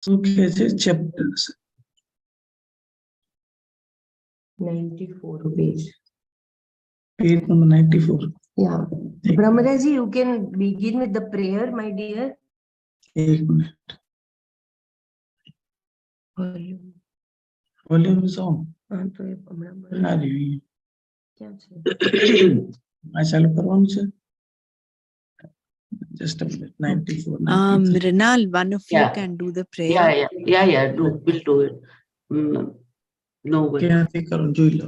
Okay, chapters. 94 page. Page number 94. Yeah. Brahmaraji, you can begin with the prayer, my dear. एक minute. Volume. Volume is on. हाँ तो ये हमारा आ रही है क्या चाहिए? मैं चालू करवाऊं से just a minute. 94 93. Mrinal, one of you Yeah. can do the prayer. Yeah. We'll do it. No way. क्या थी करो जो ही लो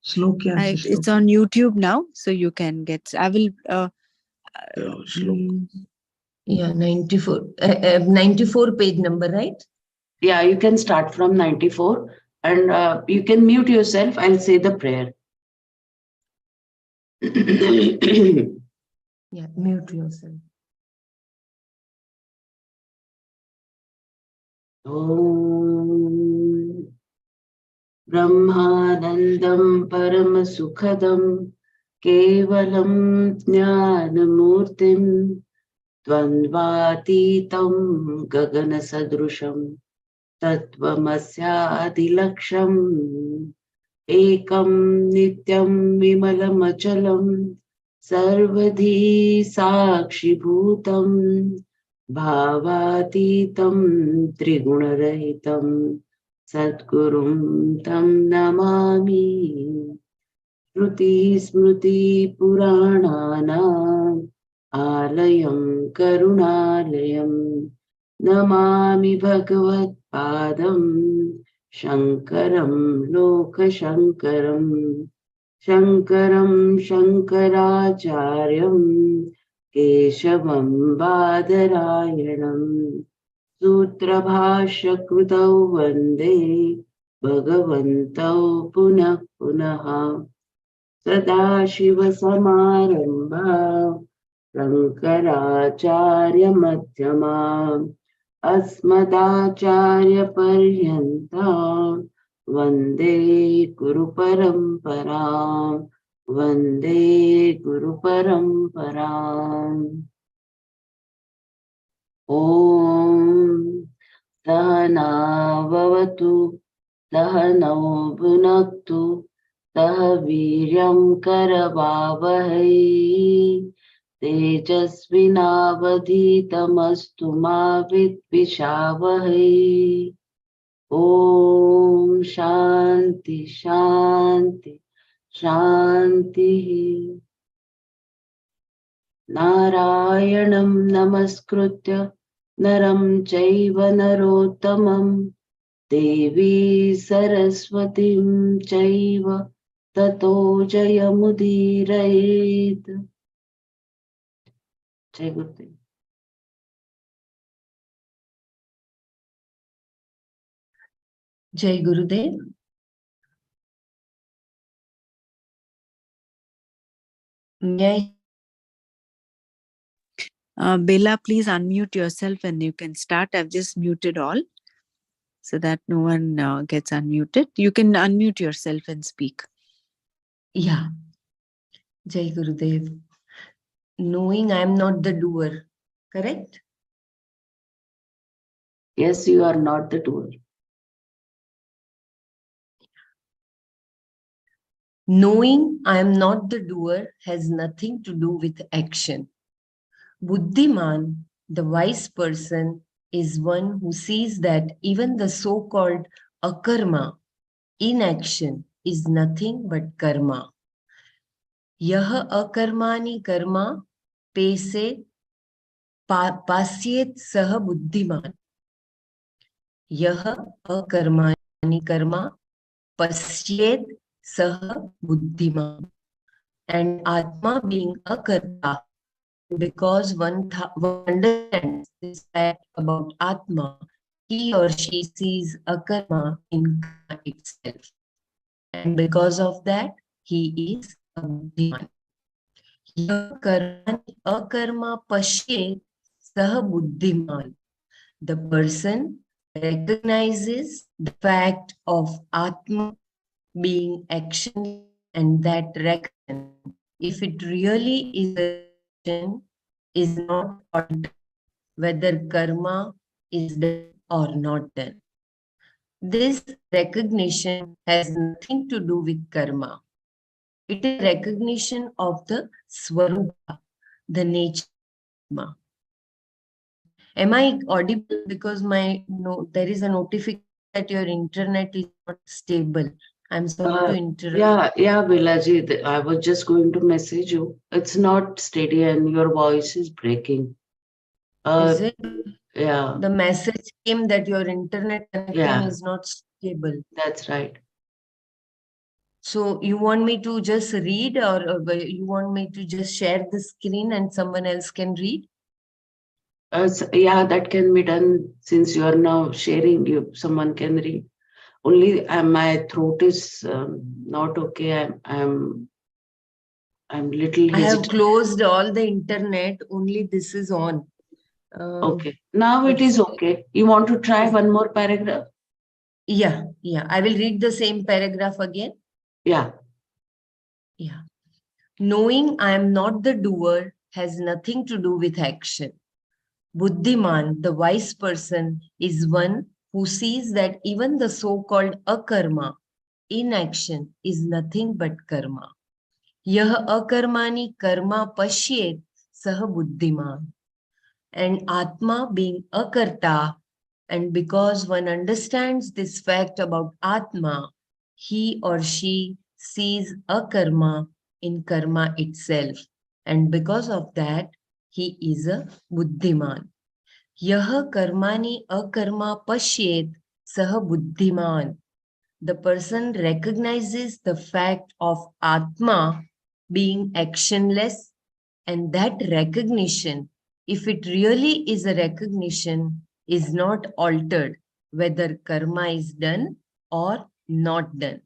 slow क्या है It's on YouTube now, so you can get. I will. slow Yeah, 94. 94 page number, right? Yeah, you can start from 94 and you can mute yourself. I'll say the prayer. Yeah, mute yourself. Om Brahmanandam Paramasukadam Kevalam Jnanamurtim Dvandvatitam Gaganasadrusham Tattvamasyadilaksham Ekam Nityam Vimalamachalam Sarvadhi Sakshibhutam Bhavatitam Triguಣರಹಿತಂ Sadgurum Tam Namami Shruti Smruti Purananam Alayam Karunalayam Namami Bhagavat Padam Shankaram Lokashankaram Shankaram Shankaracharyam Keshavam Badarayanam Sutrabhashakritau Vande Bhagavantau Punah Punaha Sadashiva Samarambha Shankaracharya Madhyama Asmadacharya Paryanta Vande Guru Paramparam Vande Guru Paramparam Om Sahana Vavatu Sahanau Bhunaktu Sah Viryam Karavavahai Tejasvinavadhitamastu ma vidvishavahai Om Shanti Shanti Shanti Narayanam Namaskritya Naram Chaiva Narottamam Devi Saraswatim Chaiva Tato Jayamudirayet. Jai Gurudev. Jai Gurudev. Bella, please unmute yourself and you can start. I've just muted all so that no one gets unmuted. You can unmute yourself and speak. Yeah. Jai Gurudev. Knowing I am not the doer, correct? Yes, you are not the doer. Knowing I am not the doer has nothing to do with action. Buddhiman, the wise person, is one who sees that even the so-called akarma, inaction, is nothing but karma. Yah akarmani karma pese pasyet sah buddhiman. Yah akarmani karma pasyet sah buddhiman. And Atma being akarta, because one understands this fact about Atma, he or she sees akarma in karma itself. And because of that, he is a buddhiman. Akarma pasye sah buddhiman. The person recognizes the fact of Atma being action, and that recognition, if it really is action, is not altered, whether karma is done or not done. This recognition has nothing to do with karma. It is recognition of the Swarupa, the nature of Atma. Am I audible? Because there is a notification that your internet is not stable. I'm sorry to interrupt. Yeah, Bilaji, I was just going to message you. It's not steady and your voice is breaking. Is it? Yeah. The message came that your internet connection is not stable. That's right. So you want me to just read, or you want me to just share the screen and someone else can read? Yeah, that can be done since you are now sharing. Someone can read. Only my throat is not okay. I'm little I have hesitant. closed all the internet. Only this is on. Okay. Now it is okay. You want to try one more paragraph? Yeah. I will read the same paragraph again. Yeah. Knowing I am not the doer has nothing to do with action. Buddhiman, the wise person, is one who sees that even the so-called akarma, inaction, is nothing but karma. Yah akarmani karma pashyet sah buddhiman. And Atma being akarta, and because one understands this fact about Atma, he or she sees akarma in karma itself. And because of that, he is a buddhiman. Yah karmani akarma pashyet sah buddhiman. The person recognizes the fact of Atma being actionless, and that recognition, if it really is a recognition, is not altered whether karma is done or not done.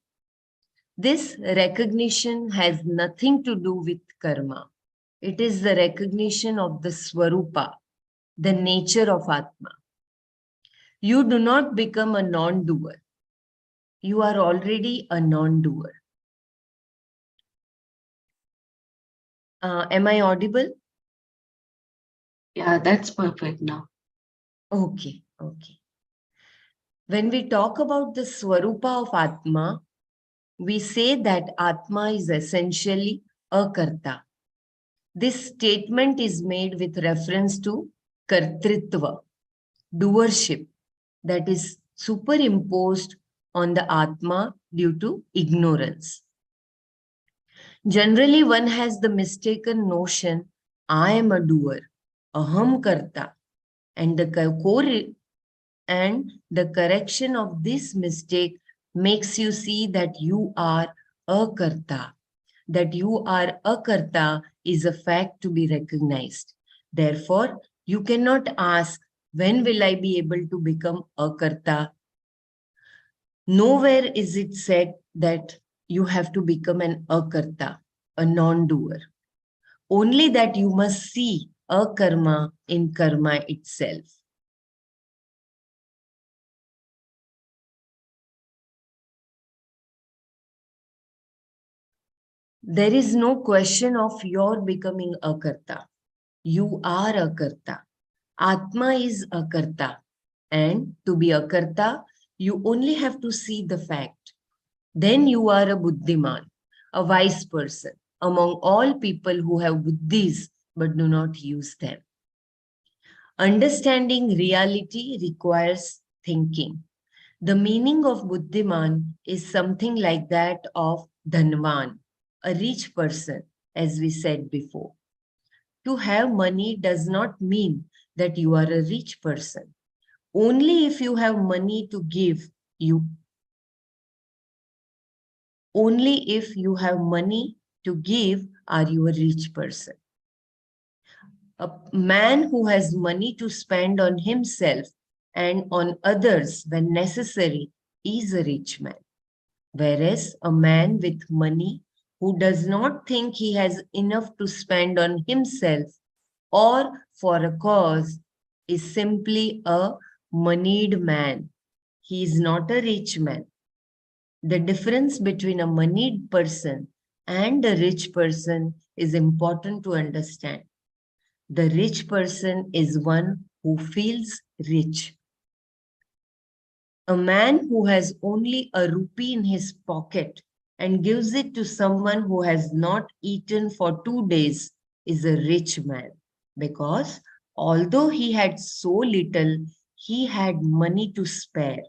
This recognition has nothing to do with karma. It is the recognition of the Swarupa, the nature of Atma. You do not become a non-doer. You are already a non-doer. Am I audible? Yeah, that's perfect now. Okay. When we talk about the Swarupa of Atma, we say that Atma is essentially a Karta. This statement is made with reference to Kartritva, doership, that is superimposed on the Atma due to ignorance. Generally, one has the mistaken notion, I am a doer, aham karta, and the correction of this mistake makes you see that you are a karta. That you are a karta is a fact to be recognized. Therefore, you cannot ask, when will I be able to become a karta? Nowhere is it said that you have to become an akarta, a non-doer. Only that you must see akarma in karma itself. There is no question of your becoming a karta. You are a karta. Atma is a karta. And to be a karta, you only have to see the fact. Then you are a buddhiman, a wise person among all people who have buddhis but do not use them. Understanding reality requires thinking. The meaning of buddhiman is something like that of dhanvan, a rich person, as we said before. To have money does not mean that you are a rich person. Only if you have money to give, only if you have money to give are you a rich person. A man who has money to spend on himself and on others when necessary is a rich man. Whereas a man with money who does not think he has enough to spend on himself or for a cause is simply a moneyed man. He is not a rich man. The difference between a moneyed person and a rich person is important to understand. The rich person is one who feels rich. A man who has only a rupee in his pocket and gives it to someone who has not eaten for 2 days is a rich man, because although he had so little, he had money to spare.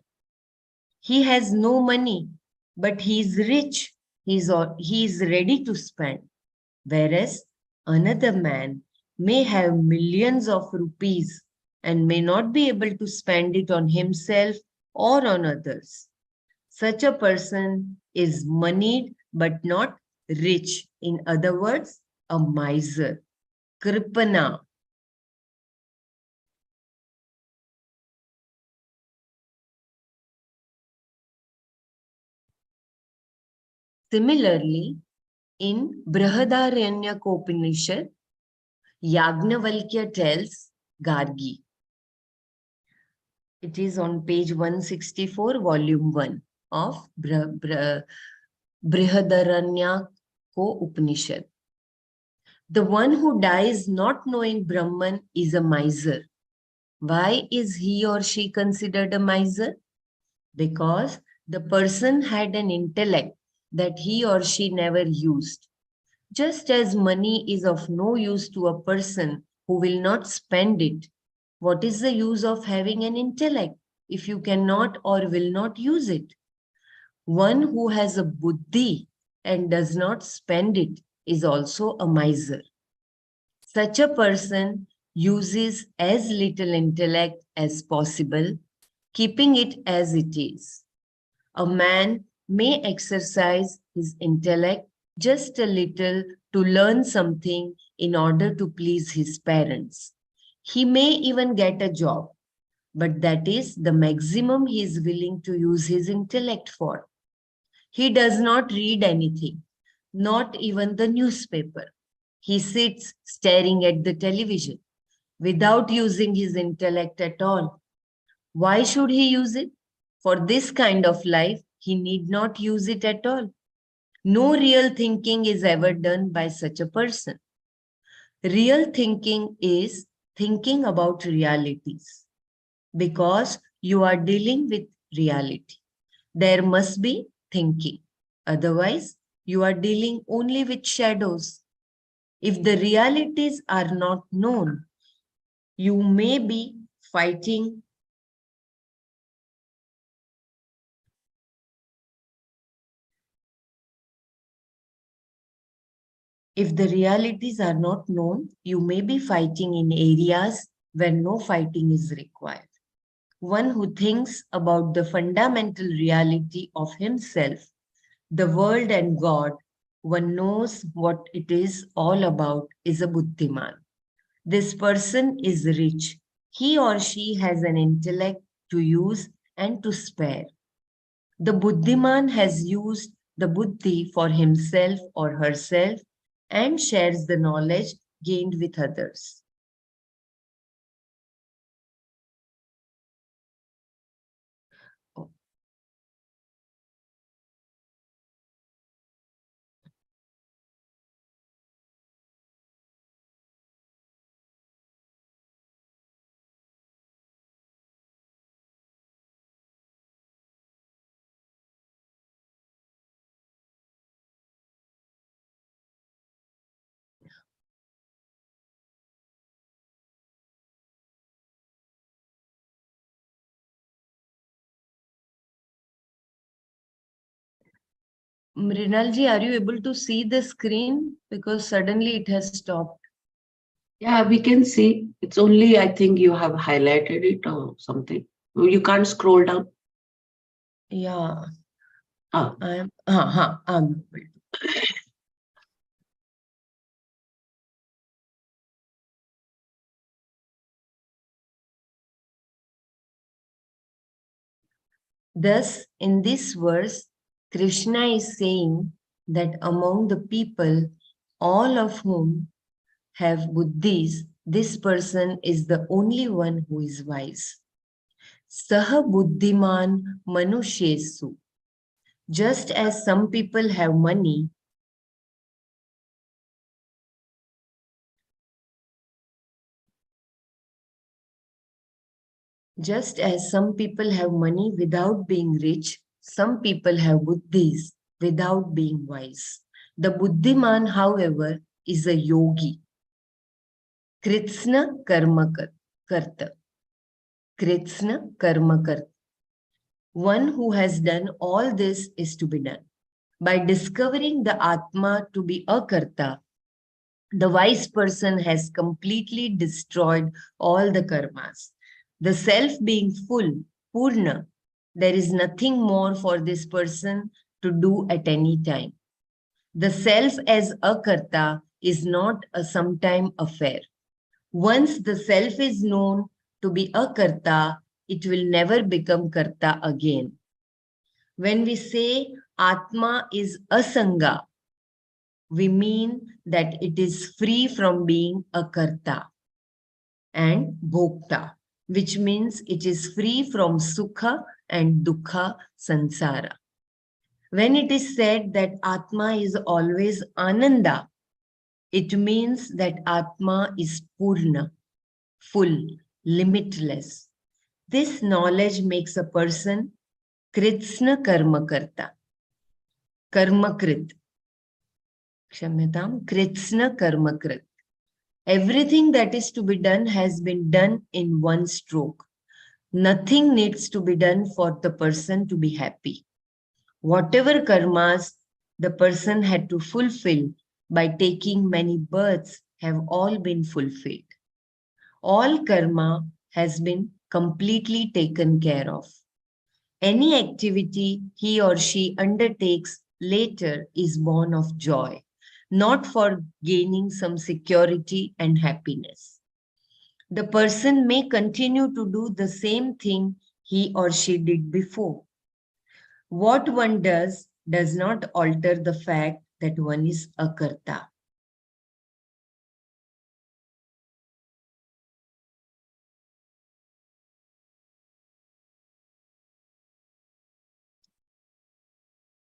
He has no money, but he is rich. He is ready to spend. Whereas another man may have millions of rupees and may not be able to spend it on himself or on others. Such a person is moneyed but not rich. In other words, a miser. Kripana. Similarly, in Brihadaranyaka Yagnavalkya tells Gargi. It is on page 164, volume 1 of Brihadaranyaka Upanishad. The one who dies not knowing Brahman is a miser. Why is he or she considered a miser? Because the person had an intellect that he or she never used. Just as money is of no use to a person who will not spend it, what is the use of having an intellect if you cannot or will not use it? One who has a buddhi and does not spend it is also a miser. Such a person uses as little intellect as possible, keeping it as it is. A man may exercise his intellect just a little to learn something in order to please his parents. He may even get a job, but that is the maximum he is willing to use his intellect for. He does not read anything, not even the newspaper. He sits staring at the television without using his intellect at all. Why should he use it? For this kind of life, he need not use it at all. No real thinking is ever done by such a person. Real thinking is thinking about realities, because you are dealing with reality. There must be thinking. Otherwise, you are dealing only with shadows. If the realities are not known, you may be fighting. If the realities are not known, you may be fighting in areas where no fighting is required. One who thinks about the fundamental reality of himself, the world and God, one knows what it is all about, is a buddhiman. This person is rich. He or she has an intellect to use and to spare. The buddhiman has used the buddhi for himself or herself and shares the knowledge gained with others. Mrinalji, are you able to see the screen? Because suddenly it has stopped. Yeah, we can see. It's only, I think you have highlighted it or something. You can't scroll down. Yeah. Ah. I'm Thus, in this verse, Krishna is saying that among the people, all of whom have buddhis, this person is the only one who is wise. Saha buddhiman manushyesu. Just as some people have money, Just as some people have money without being rich, some people have buddhis without being wise. The buddhiman, however, is a yogi. Kritsna karma karta. Kritsna karma karta. One who has done all this is to be done. By discovering the Atma to be a karta, the wise person has completely destroyed all the karmas. The self being full, Purna, there is nothing more for this person to do at any time. The self as a karta is not a sometime affair. Once the self is known to be a karta, it will never become karta again. When we say Atma is asanga, we mean that it is free from being a karta, and bhokta, which means it is free from sukha and dukkha sansara. When it is said that Atma is always ananda, it means that Atma is purna, full, limitless. This knowledge makes a person kritsna karma karta, karma krit. Kshamyatam, kritsna karma krit. Everything that is to be done has been done in one stroke. Nothing needs to be done for the person to be happy. Whatever karmas the person had to fulfill by taking many births have all been fulfilled. All karma has been completely taken care of. Any activity he or she undertakes later is born of joy, not for gaining some security and happiness. The person may continue to do the same thing he or she did before. What one does not alter the fact that one is a karta.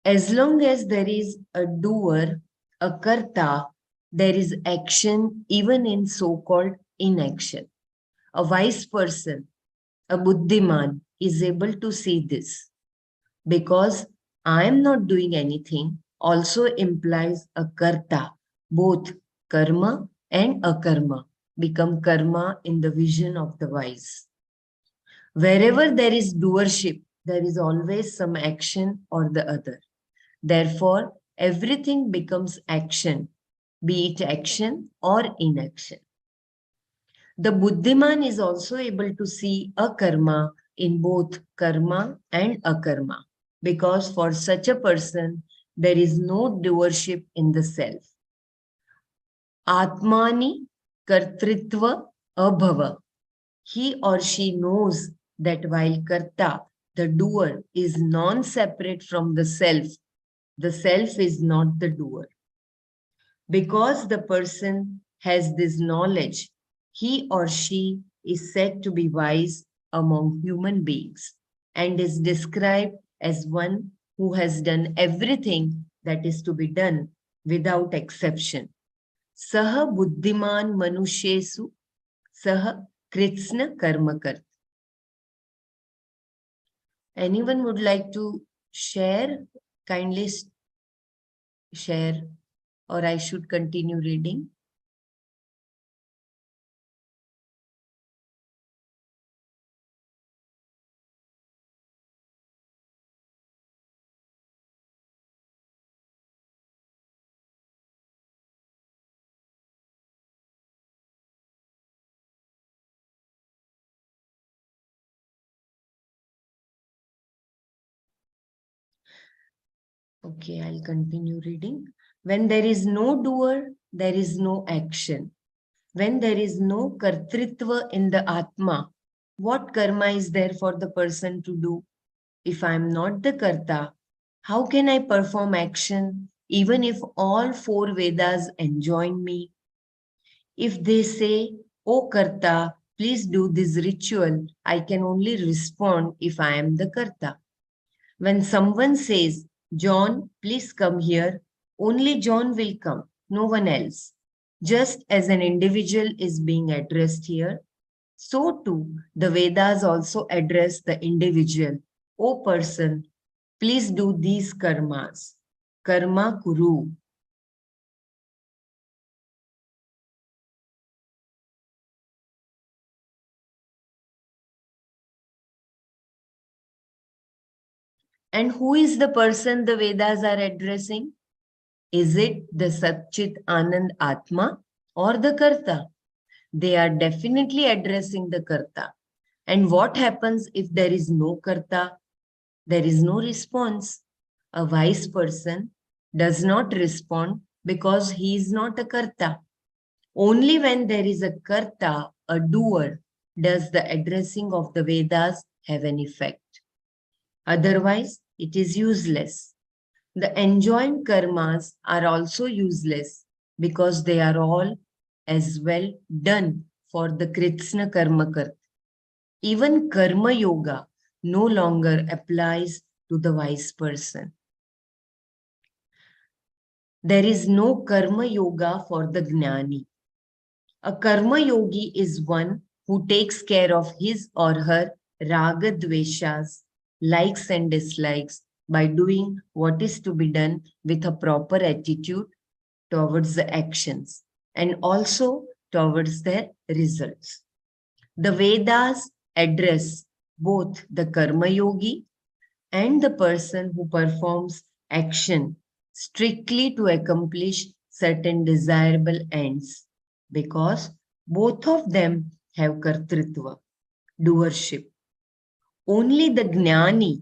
As long as there is a doer, a karta, there is action even in so-called inaction. A wise person, a buddhiman, is able to see this, because I am not doing anything also implies a karta. Both karma and akarma become karma in the vision of the wise. Wherever there is doership, there is always some action or the other. Therefore, everything becomes action, be it action or inaction. The Buddhiman is also able to see akarma in both karma and akarma, because for such a person, there is no doership in the self. Atmani kartritva abhava. He or she knows that while karta, the doer, is non-separate from the self is not the doer. Because the person has this knowledge, he or she is said to be wise among human beings and is described as one who has done everything that is to be done without exception. Saha buddhiman manushyesu saha kritsna karmakar. Anyone would like to share? Kindly share, or I should continue reading. Okay, I'll continue reading. When there is no doer, there is no action. When there is no kartritva in the Atma, what karma is there for the person to do? If I am not the karta, how can I perform action even if all four Vedas enjoin me? If they say, "Oh karta, please do this ritual," I can only respond if I am the karta. When someone says, "John, please come here," only John will come, no one else. Just as an individual is being addressed here, So too, the Vedas also address the individual. O person, please do these karmas. Karma kuru. And who is the person the Vedas are addressing? Is it the Satchit Anand Atma or the Karta? They are definitely addressing the Karta. And what happens if there is no Karta? There is no response. A wise person does not respond because he is not a Karta. Only when there is a Karta, a doer, does the addressing of the Vedas have an effect. Otherwise, it is useless. The enjoined karmas are also useless because they are all as well done for the Krishna Karma Karta. Even Karma Yoga no longer applies to the wise person. There is no Karma Yoga for the Gnani. A Karma Yogi is one who takes care of his or her Raga Dveshas, likes and dislikes, by doing what is to be done with a proper attitude towards the actions and also towards their results. The Vedas address both the Karma Yogi and the person who performs action strictly to accomplish certain desirable ends, because both of them have kartritva, doership. Only the Gnani,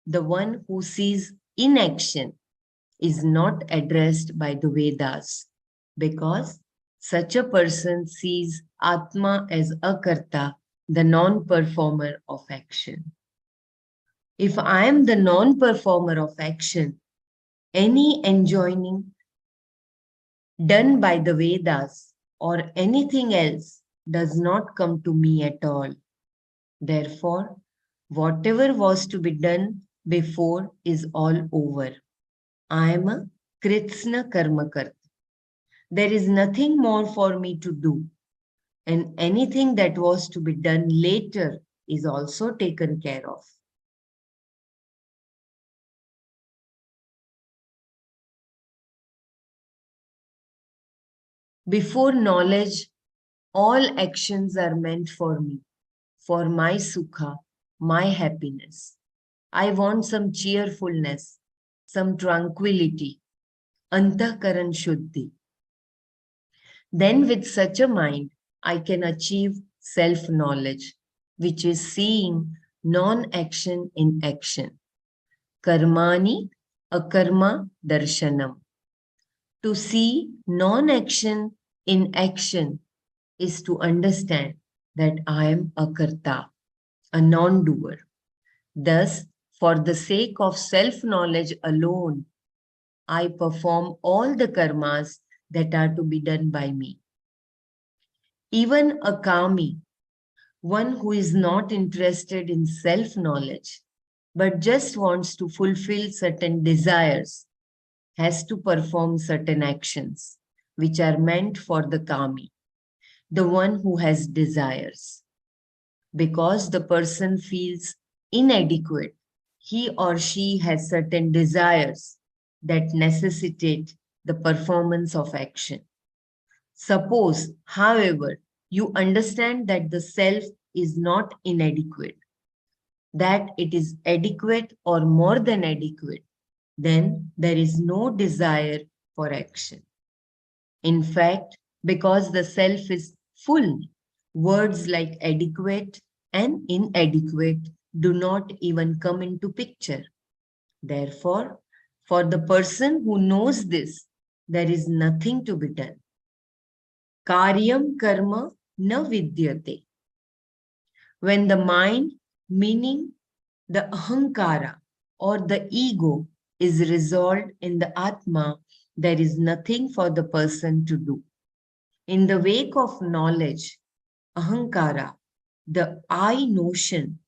the one who sees inaction, is not addressed by the Vedas, because such a person sees Atma as akarta, the non-performer of action. If I am the non-performer of action, any enjoining done by the Vedas or anything else does not come to me at all. Therefore, whatever was to be done before is all over. I am a Krishna Karmakarta. There is nothing more for me to do, and anything that was to be done later is also taken care of. Before knowledge, all actions are meant for me, for my sukha, my happiness. I want some cheerfulness, some tranquility, antakaran shuddhi. Then with such a mind, I can achieve self-knowledge, which is seeing non-action in action. Karmani akarma darshanam. To see non-action in action is to understand that I am a karta, a non-doer. Thus, for the sake of self-knowledge alone, I perform all the karmas that are to be done by me. Even a kami, one who is not interested in self-knowledge, but just wants to fulfill certain desires, has to perform certain actions, which are meant for the kami, the one who has desires. Because the person feels inadequate, he or she has certain desires that necessitate the performance of action. Suppose, however, you understand that the self is not inadequate, that it is adequate or more than adequate, then there is no desire for action. In fact, because the self is full, words like adequate and inadequate do not even come into picture. Therefore, for the person who knows this, there is nothing to be done. Karyam karma na vidyate. When the mind, meaning the ahankara or the ego, is resolved in the Atma, there is nothing for the person to do. In the wake of knowledge, ahankara, the I notion,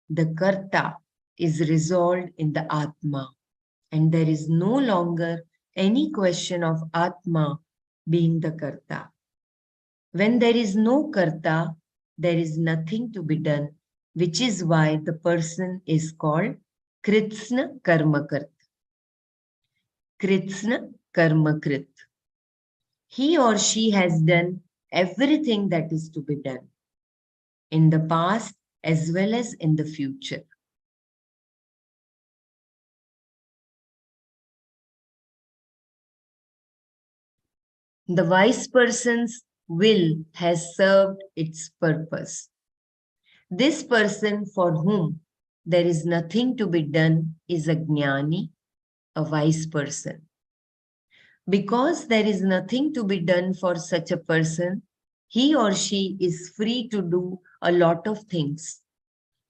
the karta, is resolved in the Atma, and there is no longer any question of Atma being the karta. When there is no karta, there is nothing to be done, which is why the person is called Kritsna Karmakrit. Kritsna Karmakrit. He or she has done everything that is to be done in the past as well as in the future. The wise person's will has served its purpose. This person for whom there is nothing to be done is a jnani, a wise person. Because there is nothing to be done for such a person, he or she is free to do a lot of things.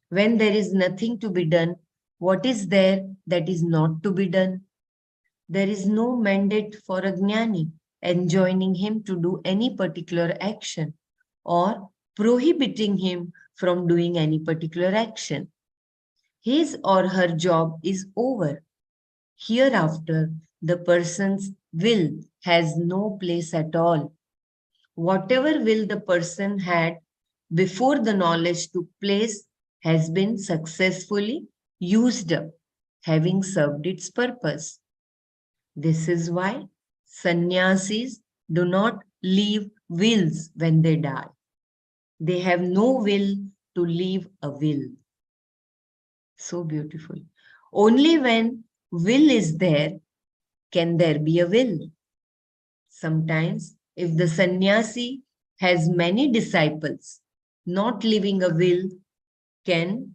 When there is nothing to be done, what is there that is not to be done? There is no mandate for a jnani enjoining him to do any particular action or prohibiting him from doing any particular action. His or her job is over. Hereafter, the person's will has no place at all. Whatever will the person had before the knowledge took place has been successfully used up, having served its purpose. This is why sannyasis do not leave wills when they die. They have no will to leave a will. So beautiful. Only when will is there can there be a will. Sometimes, if the sannyasi has many disciples, not leaving a will can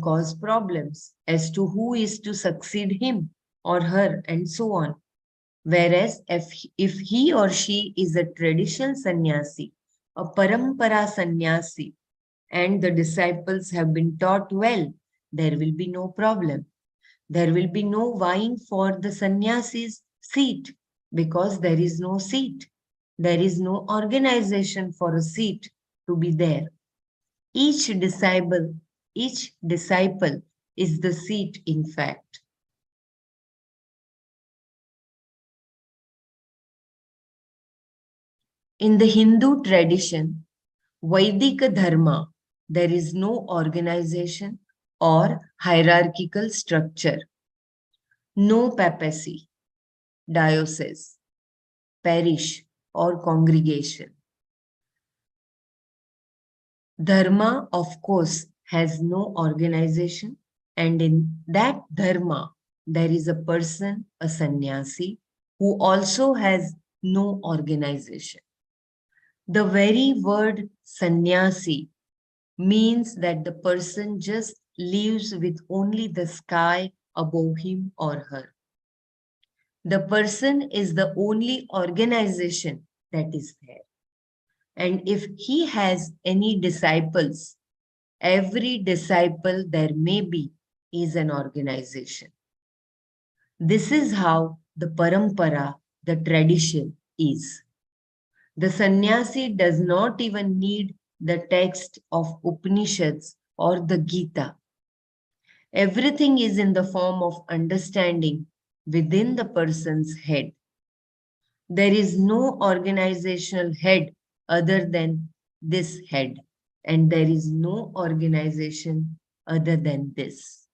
cause problems as to who is to succeed him or her and so on. Whereas if he or she is a traditional sannyasi, a parampara sannyasi, and the disciples have been taught well, there will be no problem. There will be no vying for the sannyasi's seat because there is no seat. There is no organization for a seat to be there. Each disciple is the seat, in fact. In the Hindu tradition, Vaidika Dharma, there is no organization or hierarchical structure, no papacy, diocese, parish, or congregation. Dharma, of course, has no organization, and in that dharma, there is a person, a sannyasi, who also has no organization. The very word sannyasi means that the person just lives with only the sky above him or her. The person is the only organization that is there. And if he has any disciples, every disciple there may be is an organization. This is how the parampara, the tradition is. The sannyasi does not even need the text of Upanishads or the Gita. Everything is in the form of understanding within the person's head. There is no organizational head other than this head, and there is no organization other than this.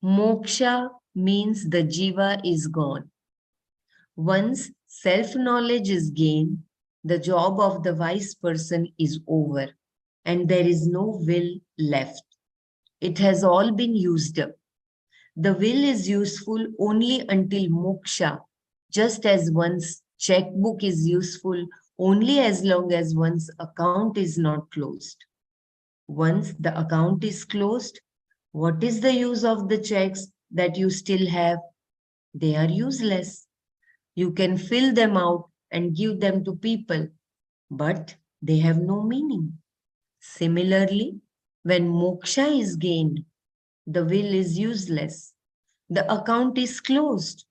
Moksha means the jiva is gone. Once self-knowledge is gained, the job of the wise person is over and there is no will left. It has all been used up. The will is useful only until moksha, just as one's checkbook is useful only as long as one's account is not closed. Once the account is closed, what is the use of the checks that you still have? They are useless. You can fill them out and give them to people, but they have no meaning. Similarly, when moksha is gained, the will is useless. The account is closed.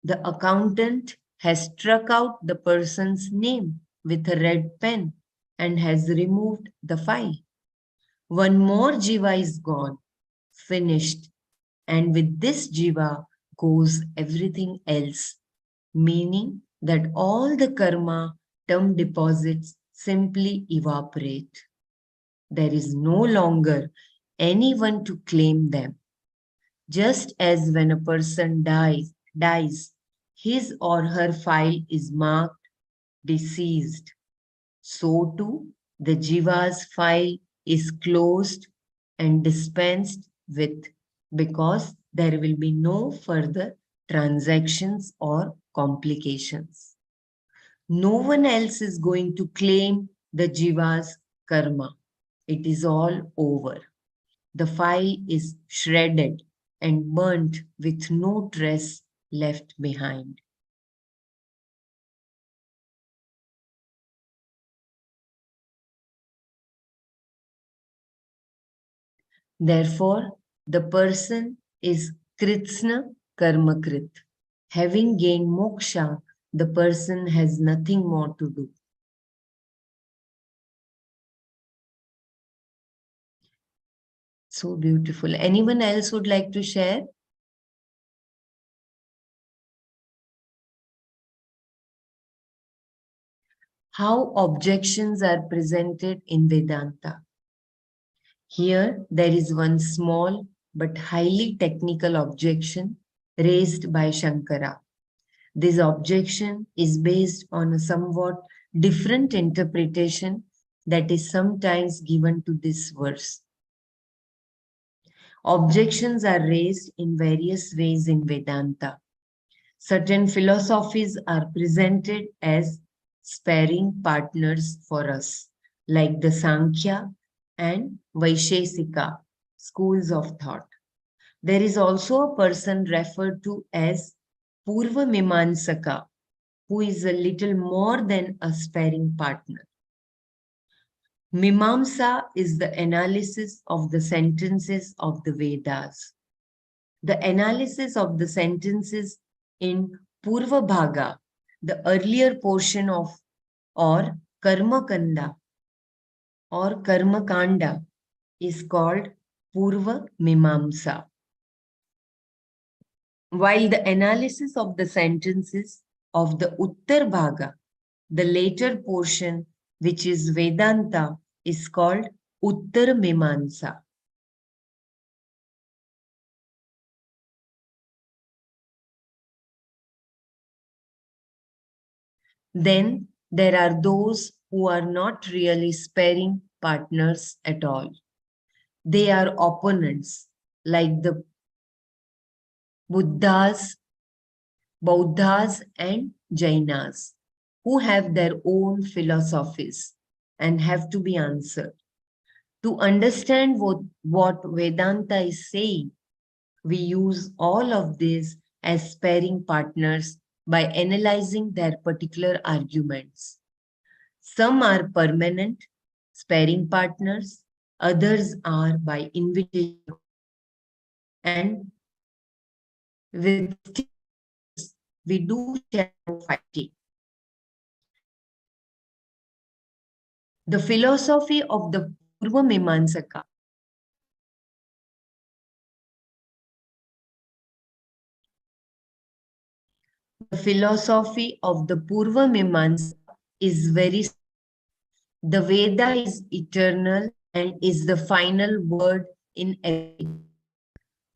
The accountant has struck out the person's name with a red pen and has removed the file. One more jiva is gone, finished, and with this jiva goes everything else, meaning that all the karma term deposits simply evaporate. There is no longer anyone to claim them. Just as when a person dies, his or her file is marked deceased. So too, the jiva's file is closed and dispensed with, because there will be no further transactions or complications. No one else is going to claim the jiva's karma. It is all over. The file is shredded and burnt with no trace left behind. Therefore, the person is kritsna karmakrit. Having gained moksha, the person has nothing more to do. So beautiful. Anyone else would like to share? How objections are presented in Vedanta. Here, there is one small but highly technical objection raised by Shankara. This objection is based on a somewhat different interpretation that is sometimes given to this verse. Objections are raised in various ways in Vedanta. Certain philosophies are presented as sparing partners for us, like the Sankhya and Vaishesika schools of thought. There is also a person referred to as Purva Mimansaka, who is a little more than a sparing partner. Mimamsa is the analysis of the sentences of the Vedas. The analysis of the sentences in Purva Bhaga, the earlier portion of, or Karma Kanda or Karma Kanda, is called Purva Mimamsa. While the analysis of the sentences of the Uttar Bhaga, the later portion, which is Vedanta, is called Uttar Mimansa. Then there are those who are not really sparing partners at all. They are opponents, like the Buddhas, Bauddhas, and Jainas, who have their own philosophies and have to be answered. To understand what Vedanta is saying, we use all of these as sparing partners by analyzing their particular arguments. Some are permanent sparing partners, others are by invitation, and with we do shadow fighting. The philosophy of the Purva Mimansaka is very. The Veda is eternal and is the final word in everything.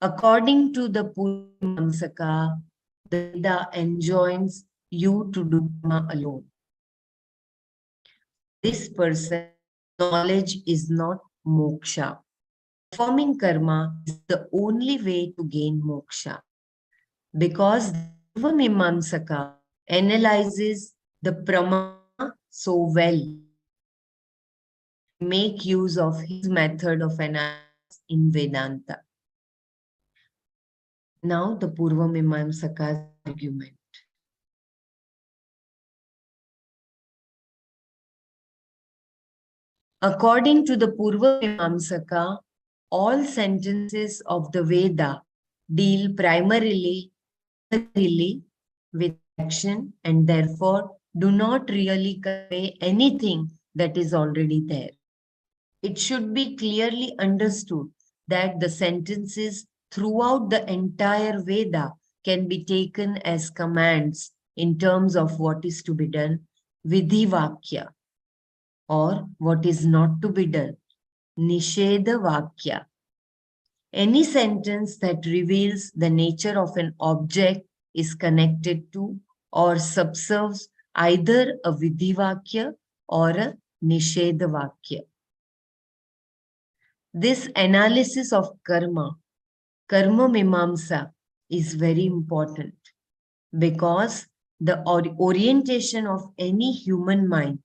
According to the Purva Mimamsaka, the Veda enjoins you to do karma alone. This person, knowledge is not moksha. Performing karma is the only way to gain moksha. Because the Purva Mimamsaka analyzes the pramana so well, make use of his method of analysis in Vedanta. Now the Purva Mimamsaka's argument. According to the Purva Mimamsaka, all sentences of the Veda deal primarily with action and therefore do not really convey anything that is already there. It should be clearly understood that the sentences throughout the entire Veda can be taken as commands in terms of what is to be done, Vidhi Vakya, or what is not to be done, Nisheda Vakya. Any sentence that reveals the nature of an object is connected to or subserves either a Vidhi Vakya or a Nisheda Vakya. This analysis of karma mimamsa, is very important because the orientation of any human mind,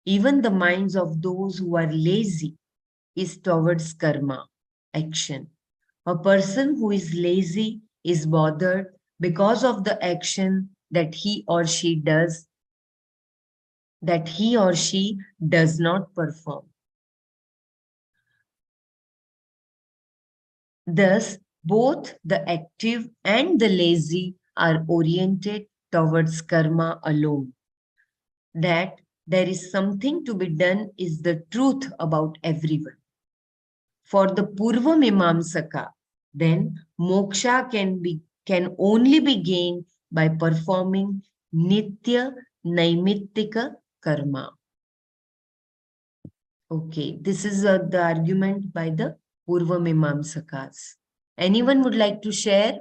even the minds of those who are lazy, is towards karma, action. A person who is lazy is bothered because of the action that he or she does not perform. Thus, both the active and the lazy are oriented towards karma alone. That there is something to be done is the truth about everyone. For the Purva Mimamsaka, then moksha can only be gained by performing Nitya Naimittika Karma. Okay, this is the argument by the Purva Mimamsakas. Anyone would like to share?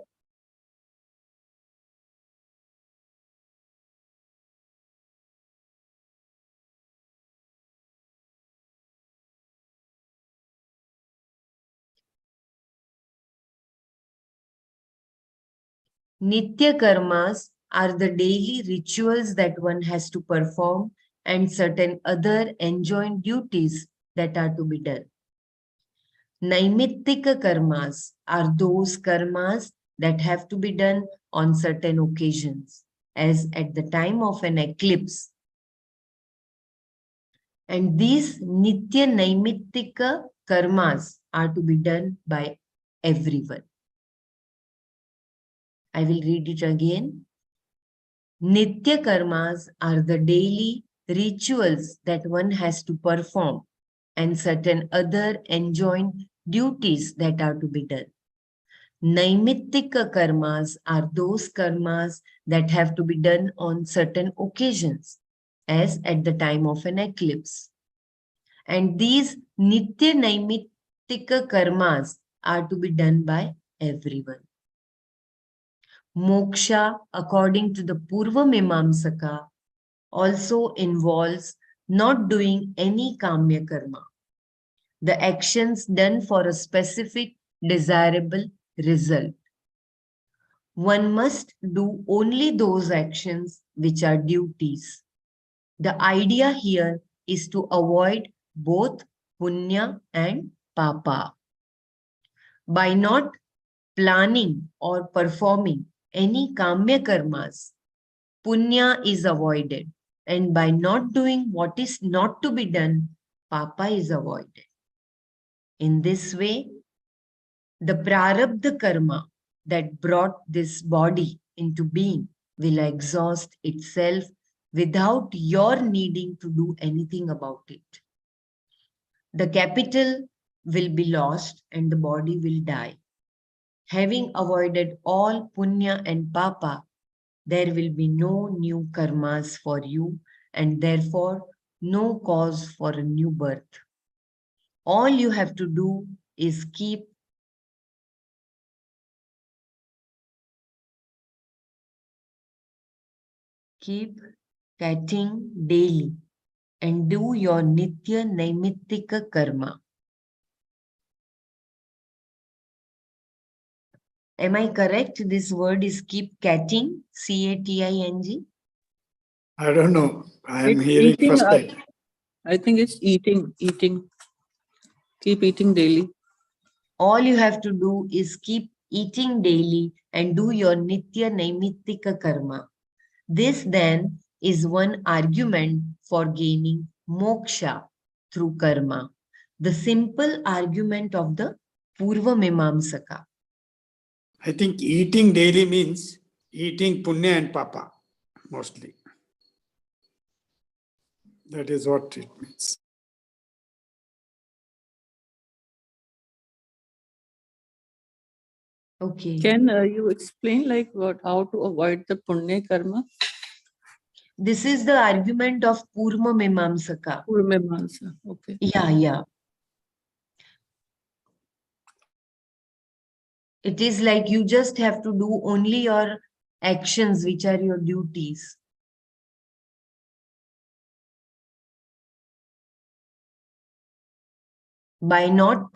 Nitya karmas are the daily rituals that one has to perform and certain other enjoined duties that are to be done. Naimittika karmas are those karmas that have to be done on certain occasions, as at the time of an eclipse. And these Nitya Naimittika karmas are to be done by everyone. I will read it again. Nitya karmas are the daily rituals that one has to perform and certain other enjoined duties that are to be done. Naimittika karmas are those karmas that have to be done on certain occasions, as at the time of an eclipse. And these Nitya Naimittika karmas are to be done by everyone. Moksha, according to the Purva Mimamsaka, also involves not doing any kamya karma, the actions done for a specific desirable result. One must do only those actions which are duties. The idea here is to avoid both punya and papa. By not planning or performing any kamya karmas, punya is avoided, and by not doing what is not to be done, papa is avoided. In this way, the prarabdha karma that brought this body into being will exhaust itself without your needing to do anything about it. The capital will be lost and the body will die. Having avoided all punya and papa, there will be no new karmas for you and therefore no cause for a new birth. All you have to do is keep catting daily and do your Nitya Naimittika karma. Am I correct? This word is keep catting, C-A-T-I-N-G. I don't know. I am It's hearing eating. first time. I think it's eating. Keep eating daily. All you have to do is keep eating daily and do your Nitya Naimittika karma. This then is one argument for gaining moksha through karma, the simple argument of the Purva Mimamsaka. I think eating daily means eating punya and papa, mostly. That is what it means. Okay. Can you explain like how to avoid the punya karma? This is the argument of Purva Mimamsaka. Purvamimamsa. Okay. Yeah. It is like you just have to do only your actions, which are your duties. By not,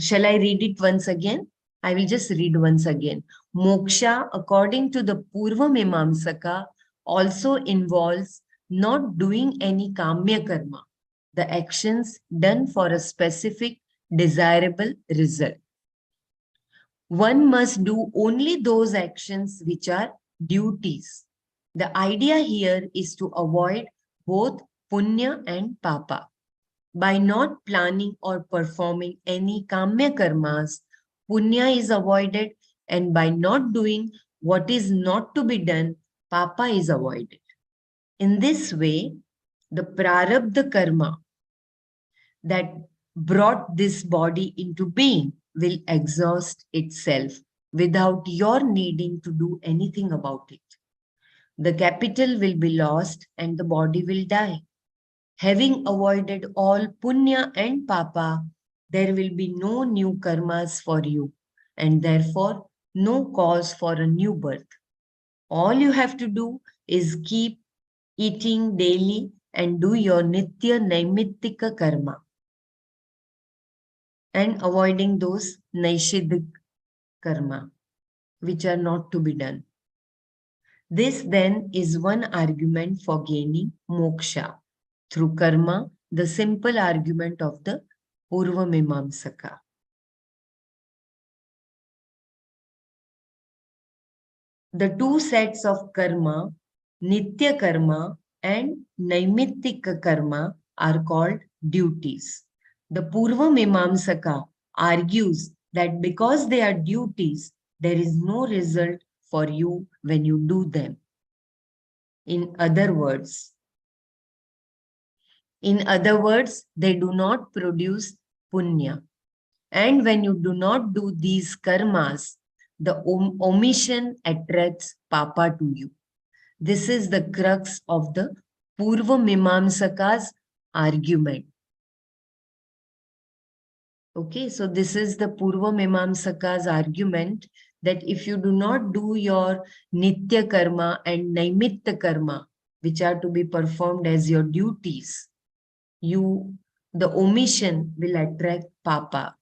shall I read it once again? I will just read once again. Moksha, according to the Purva Mimamsaka, also involves not doing any kamya karma, the actions done for a specific desirable result. One must do only those actions which are duties. The idea here is to avoid both punya and papa. By not planning or performing any kamya karmas, punya is avoided, and by not doing what is not to be done, papa is avoided. In this way, the prarabdha karma that brought this body into being will exhaust itself without your needing to do anything about it. The capital will be lost and the body will die. Having avoided all punya and papa, there will be no new karmas for you and therefore no cause for a new birth. All you have to do is keep eating daily and do your nitya naimittika karma and avoiding those naishidhik karma, which are not to be done. This then is one argument for gaining moksha through karma, the simple argument of the Purva Mimamsaka. The two sets of karma, Nitya karma and Naimittika karma, are called duties. The Purva Mimamsaka argues that because they are duties, there is no result for you when you do them. In other words, they do not produce punya. And when you do not do these karmas, the omission attracts papa to you. This is the crux of the Purva Mimamsaka's argument. Okay, so this is the Purva Mimamsaka's argument that if you do not do your Nitya karma and Naimitta karma, which are to be performed as your duties, the omission will attract papa.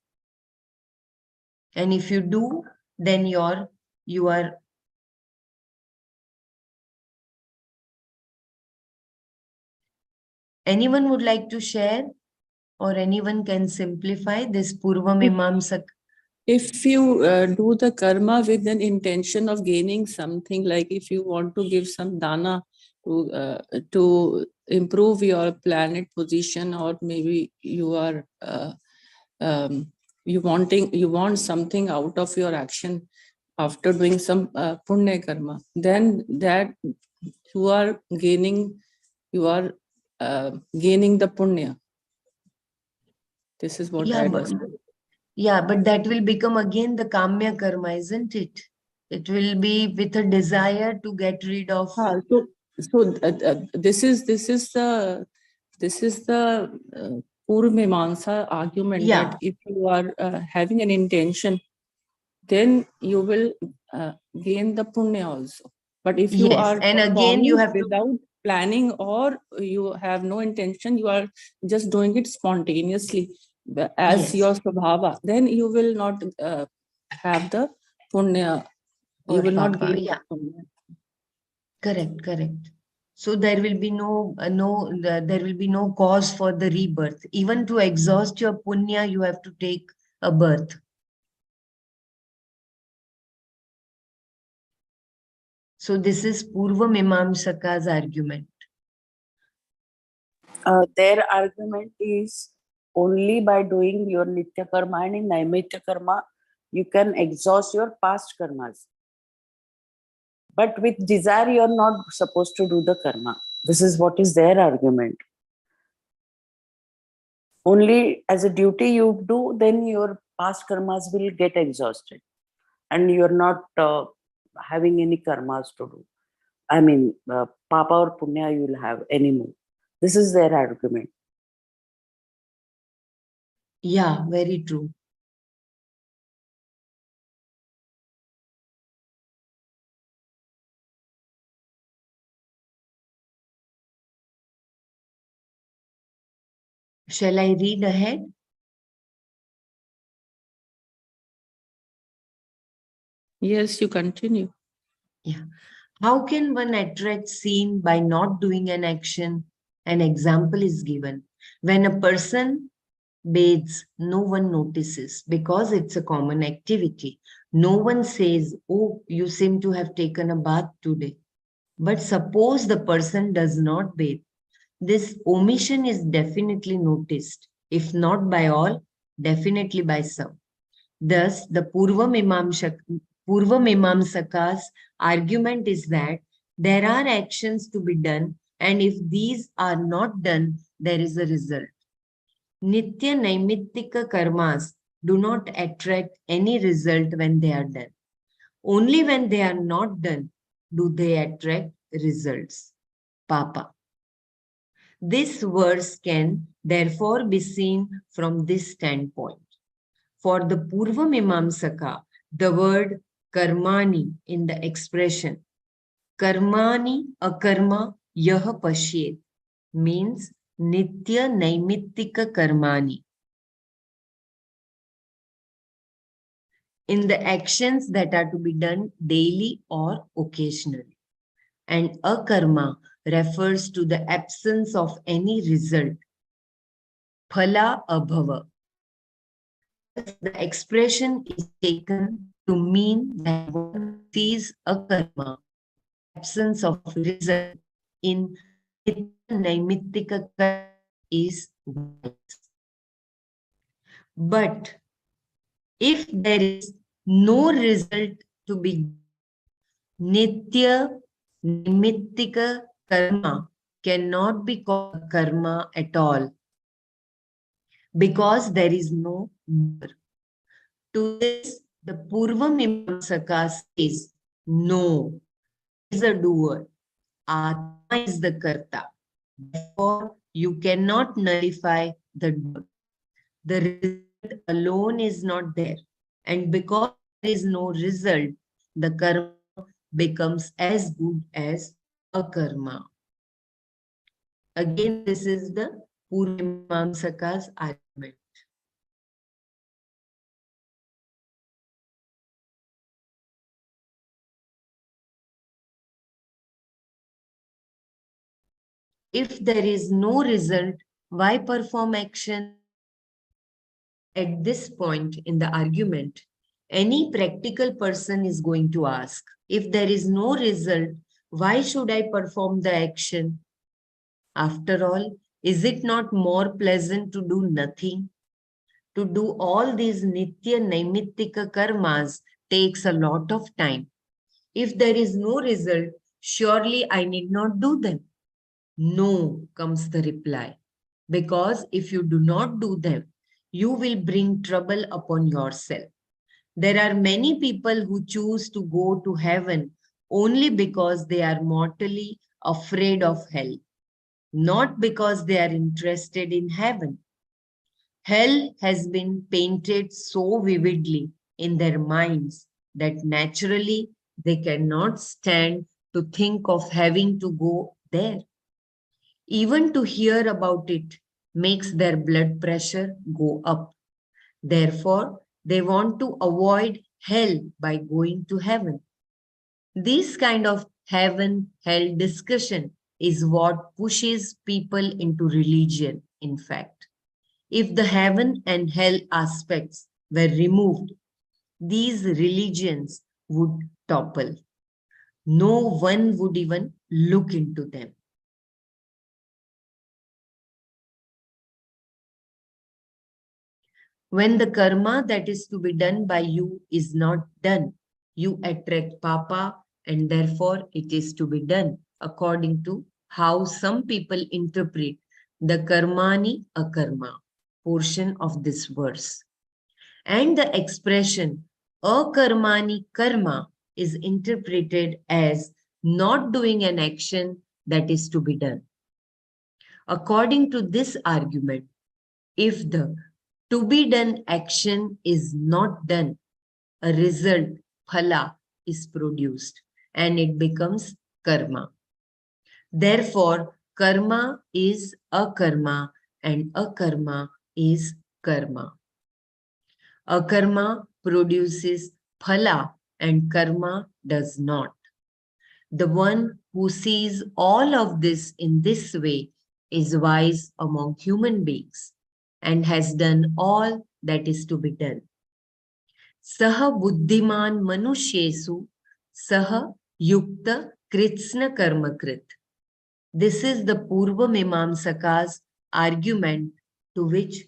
And if you do, then you are anyone would like to share, or anyone can simplify this Purva Mimamsaka? If you do the karma with an intention of gaining something, like if you want to give some dana to improve your planet position, or maybe you are you want something out of your action after doing some punya karma, then that you are gaining the punya. This is what I understand. Yeah, but that will become again the kamya karma, isn't it? It will be with a desire to get rid of. This is the Purva Mimamsa argument, that if you are having an intention, then you will gain the punya also. But if you are and again you have without planning, or you have no intention, you are just doing it spontaneously as your svabhava, then you will not have the punya. You will not gain the punya. Correct. So there will be there will be no cause for the rebirth. Even to exhaust your punya, you have to take a birth. So this is Purva Mimamsaka's argument. Their argument is only by doing your Nitya Karma and in Naimitya Karma, you can exhaust your past karmas. But with desire, you're not supposed to do the karma. This is what is their argument. Only as a duty you do, then your past karmas will get exhausted and you're not having any karmas to do. I mean, papa or punya you will have anymore. This is their argument. Yeah, very true. Shall I read ahead? Yes, you continue. Yeah. How can one attract seen by not doing an action? An example is given. When a person bathes, no one notices because it's a common activity. No one says, "Oh, you seem to have taken a bath today." But suppose the person does not bathe. This omission is definitely noticed, if not by all, definitely by some. Thus, the Purva argument is that there are actions to be done, and if these are not done, there is a result. Nitya Naimittika karmas do not attract any result when they are done. Only when they are not done do they attract results. Papa. This verse can therefore be seen from this standpoint. For the Purva the word karmani in the expression karmani akarma yah pashyet means nitya naimittika karmani. In the actions that are to be done daily or occasionally. And akarma refers to the absence of any result. Phala abhava. The expression is taken to mean that one sees a karma, absence of result in naimittika karma is wise. But if there is no result to be nitya naimittika karma cannot be called karma at all because there is no doer. To this, the Purva says, no, is a doer. Atma is the karta. Therefore, you cannot nullify the doer. The result alone is not there. And because there is no result, the karma becomes as good as a karma. Again, this is the Purvamamsaka's argument. If there is no result, why perform action? At this point in the argument, any practical person is going to ask, if there is no result, why should I perform the action? After all, is it not more pleasant to do nothing? To do all these nitya naimittika karmas takes a lot of time. If there is no result, surely I need not do them. No, comes the reply. Because if you do not do them, you will bring trouble upon yourself. There are many people who choose to go to heaven only because they are mortally afraid of hell, not because they are interested in heaven. Hell has been painted so vividly in their minds that naturally they cannot stand to think of having to go there. Even to hear about it makes their blood pressure go up. Therefore, they want to avoid hell by going to heaven. This kind of heaven-hell discussion is what pushes people into religion, in fact. If the heaven and hell aspects were removed, these religions would topple. No one would even look into them. When the karma that is to be done by you is not done, you attract papa and therefore it is to be done according to how some people interpret the karmani akarma. portion of this verse. And the expression akarmani karma is interpreted as not doing an action that is to be done. According to this argument, if the to be done action is not done, a result, phala, is produced and it becomes karma. Therefore, karma is akarma and akarma is karma. Akarma produces phala and karma does not. The one who sees all of this in this way is wise among human beings and has done all that is to be done. Saha buddhiman manushyesu saha yukta kritsna karmakrit. This is the Purva Mimamsaka's argument, to which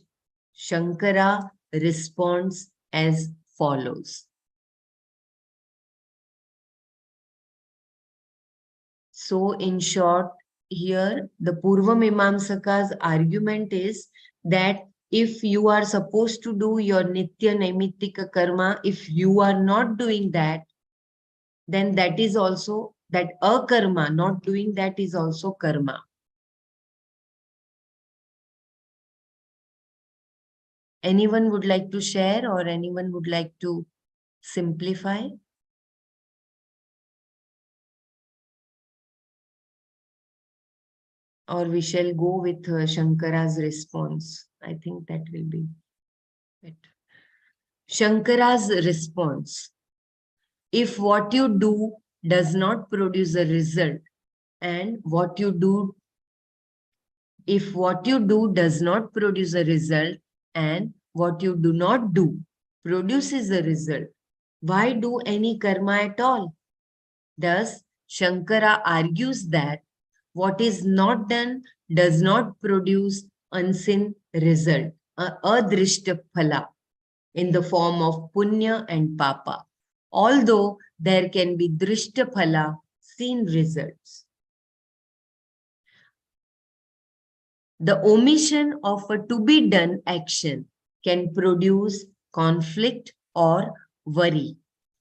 Shankara responds as follows. So in short, here the Purva Mimamsaka's argument is that if you are supposed to do your Nitya Naimittika karma, if you are not doing that, then that is also, that akarma, not doing that, is also karma. Anyone would like to share, or anyone would like to simplify? Or we shall go with Shankara's response. I think that will be better. Shankara's response. If what you do does not produce a result, and what you do, if what you do does not produce a result, and what you do not do produces a result, why do any karma at all? Thus, Shankara argues that what is not done does not produce unseen result, adrishta phala, in the form of punya and papa, although there can be drishta phala, seen results. The omission of a to be done action can produce conflict or worry,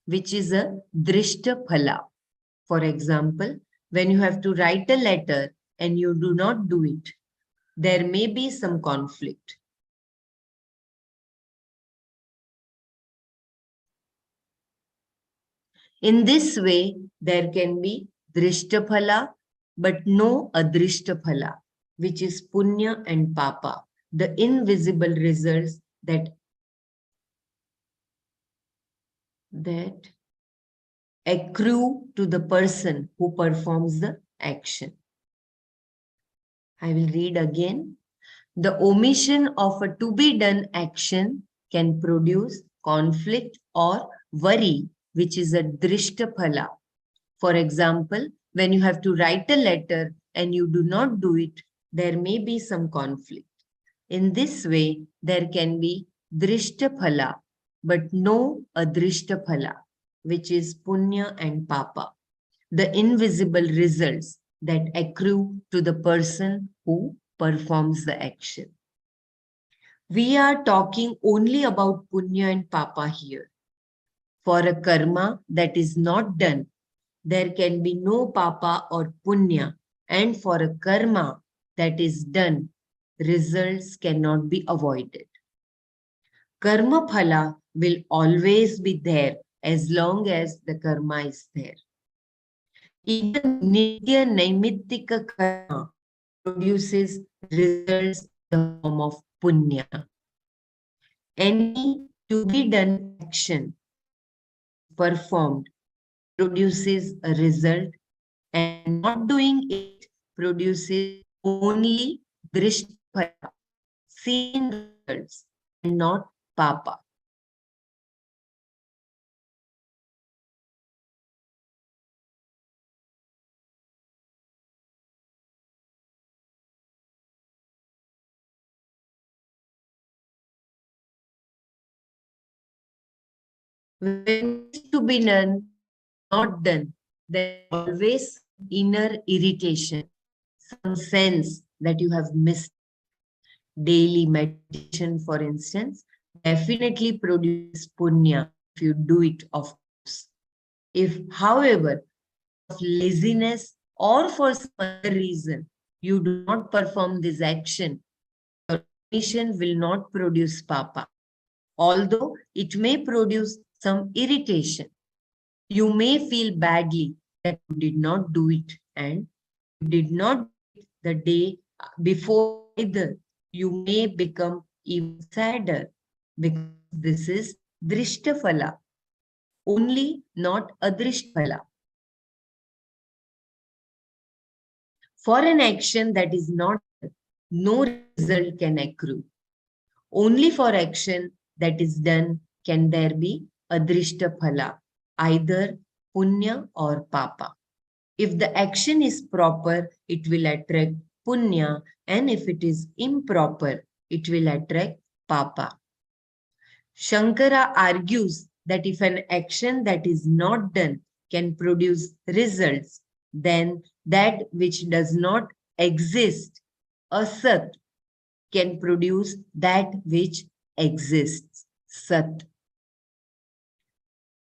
which is a drishta phala. For example, when you have to write a letter and you do not do it, there may be some conflict. In this way, there can be drishta phala, but no adrishta phala, which is punya and papa, the invisible results that accrue to the person who performs the action. I will read again. The omission of a to be done action can produce conflict or worry, which is a drishta phala. For example, when you have to write a letter and you do not do it, there may be some conflict. In this way, there can be drishta phala, but no adrishta phala, which is punya and papa, the invisible results that accrue to the person who performs the action. We are talking only about punya and papa here. For a karma that is not done, there can be no papa or punya, and for a karma that is done, results cannot be avoided. Karma phala will always be there as long as the karma is there. Even Nitya Naimittika karma produces results in the form of punya. Any to be done action performed produces a result, and not doing it produces only drishta, seen results, and not papa. When it's to be done, not done, there's always inner irritation, some sense that you have missed. daily meditation, for instance, definitely produces punya if you do it, of course. If, however, of laziness or for some other reason, you do not perform this action, your mission will not produce papa. Although it may produce some irritation, you may feel badly that you did not do it, and you did not do it the day before either. You may become even sadder because this is drishtafala, only not adrishtafala. For an action that is not done, no result can accrue. Only for action that is done can there be adrishta phala, either punya or papa. If the action is proper, it will attract punya, and if it is improper, it will attract papa. Shankara argues that if an action that is not done can produce results, then that which does not exist, asat, can produce that which exists, sat.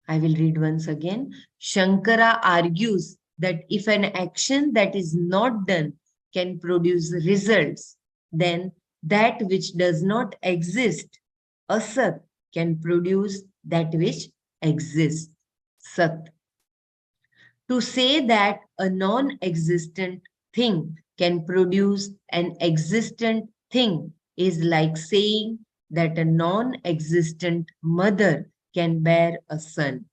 I will read once again. Shankara argues that if an action that is not done can produce results, then that which does not exist, asat, can produce that which exists, sat. To say that a non-existent thing can produce an existent thing is like saying that a non-existent mother can bear a son.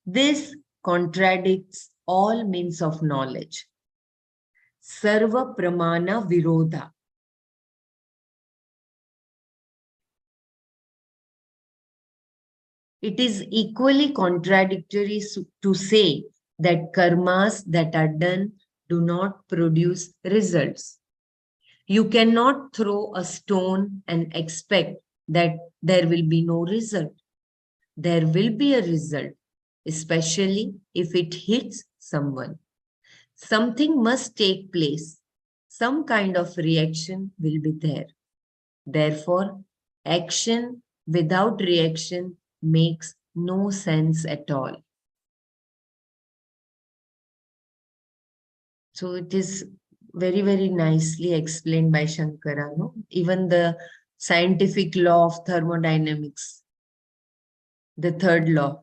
This contradicts all means of knowledge. Sarva pramana virodha. It is equally contradictory to say that karmas that are done do not produce results. You cannot throw a stone and expect that there will be no result. There will be a result, especially if it hits someone. Something must take place. Some kind of reaction will be there. Therefore, action without reaction makes no sense at all. So it is very, very nicely explained by Shankara. No? Even the scientific law of thermodynamics, the third law,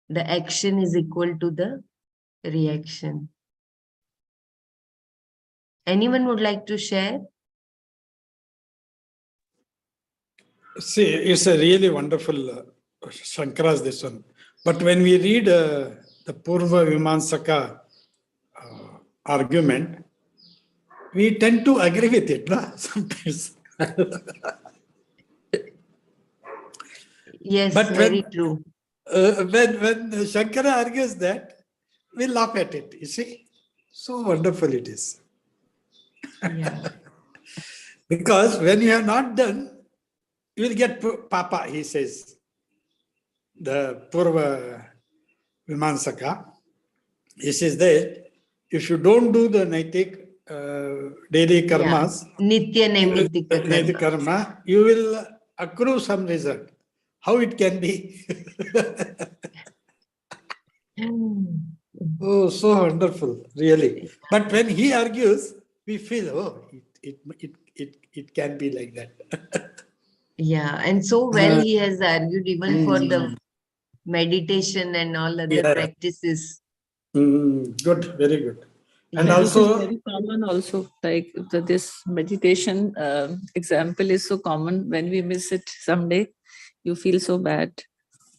the action is equal to the reaction. Anyone would like to share? See, it's a really wonderful Shankara's this one. But when we read the Purva Vimansaka argument, we tend to agree with it, no? Sometimes. Yes, But very true. When Shankara argues that, we laugh at it, you see. So wonderful it is. Yeah. Because when you have not done, you will get papa, he says. The Purva Vimansaka, he says that if you don't do the Naitik daily karmas, Nitya Naimittika Naitik karma, you will accrue some result. How it can be? Oh, so wonderful, really. But when he argues, we feel, oh, it can be like that. Yeah, and so well he has argued even for the meditation and all other practices. Good, very good. And This also, is very common also, like this meditation example is so common. When we miss it someday, you feel so bad.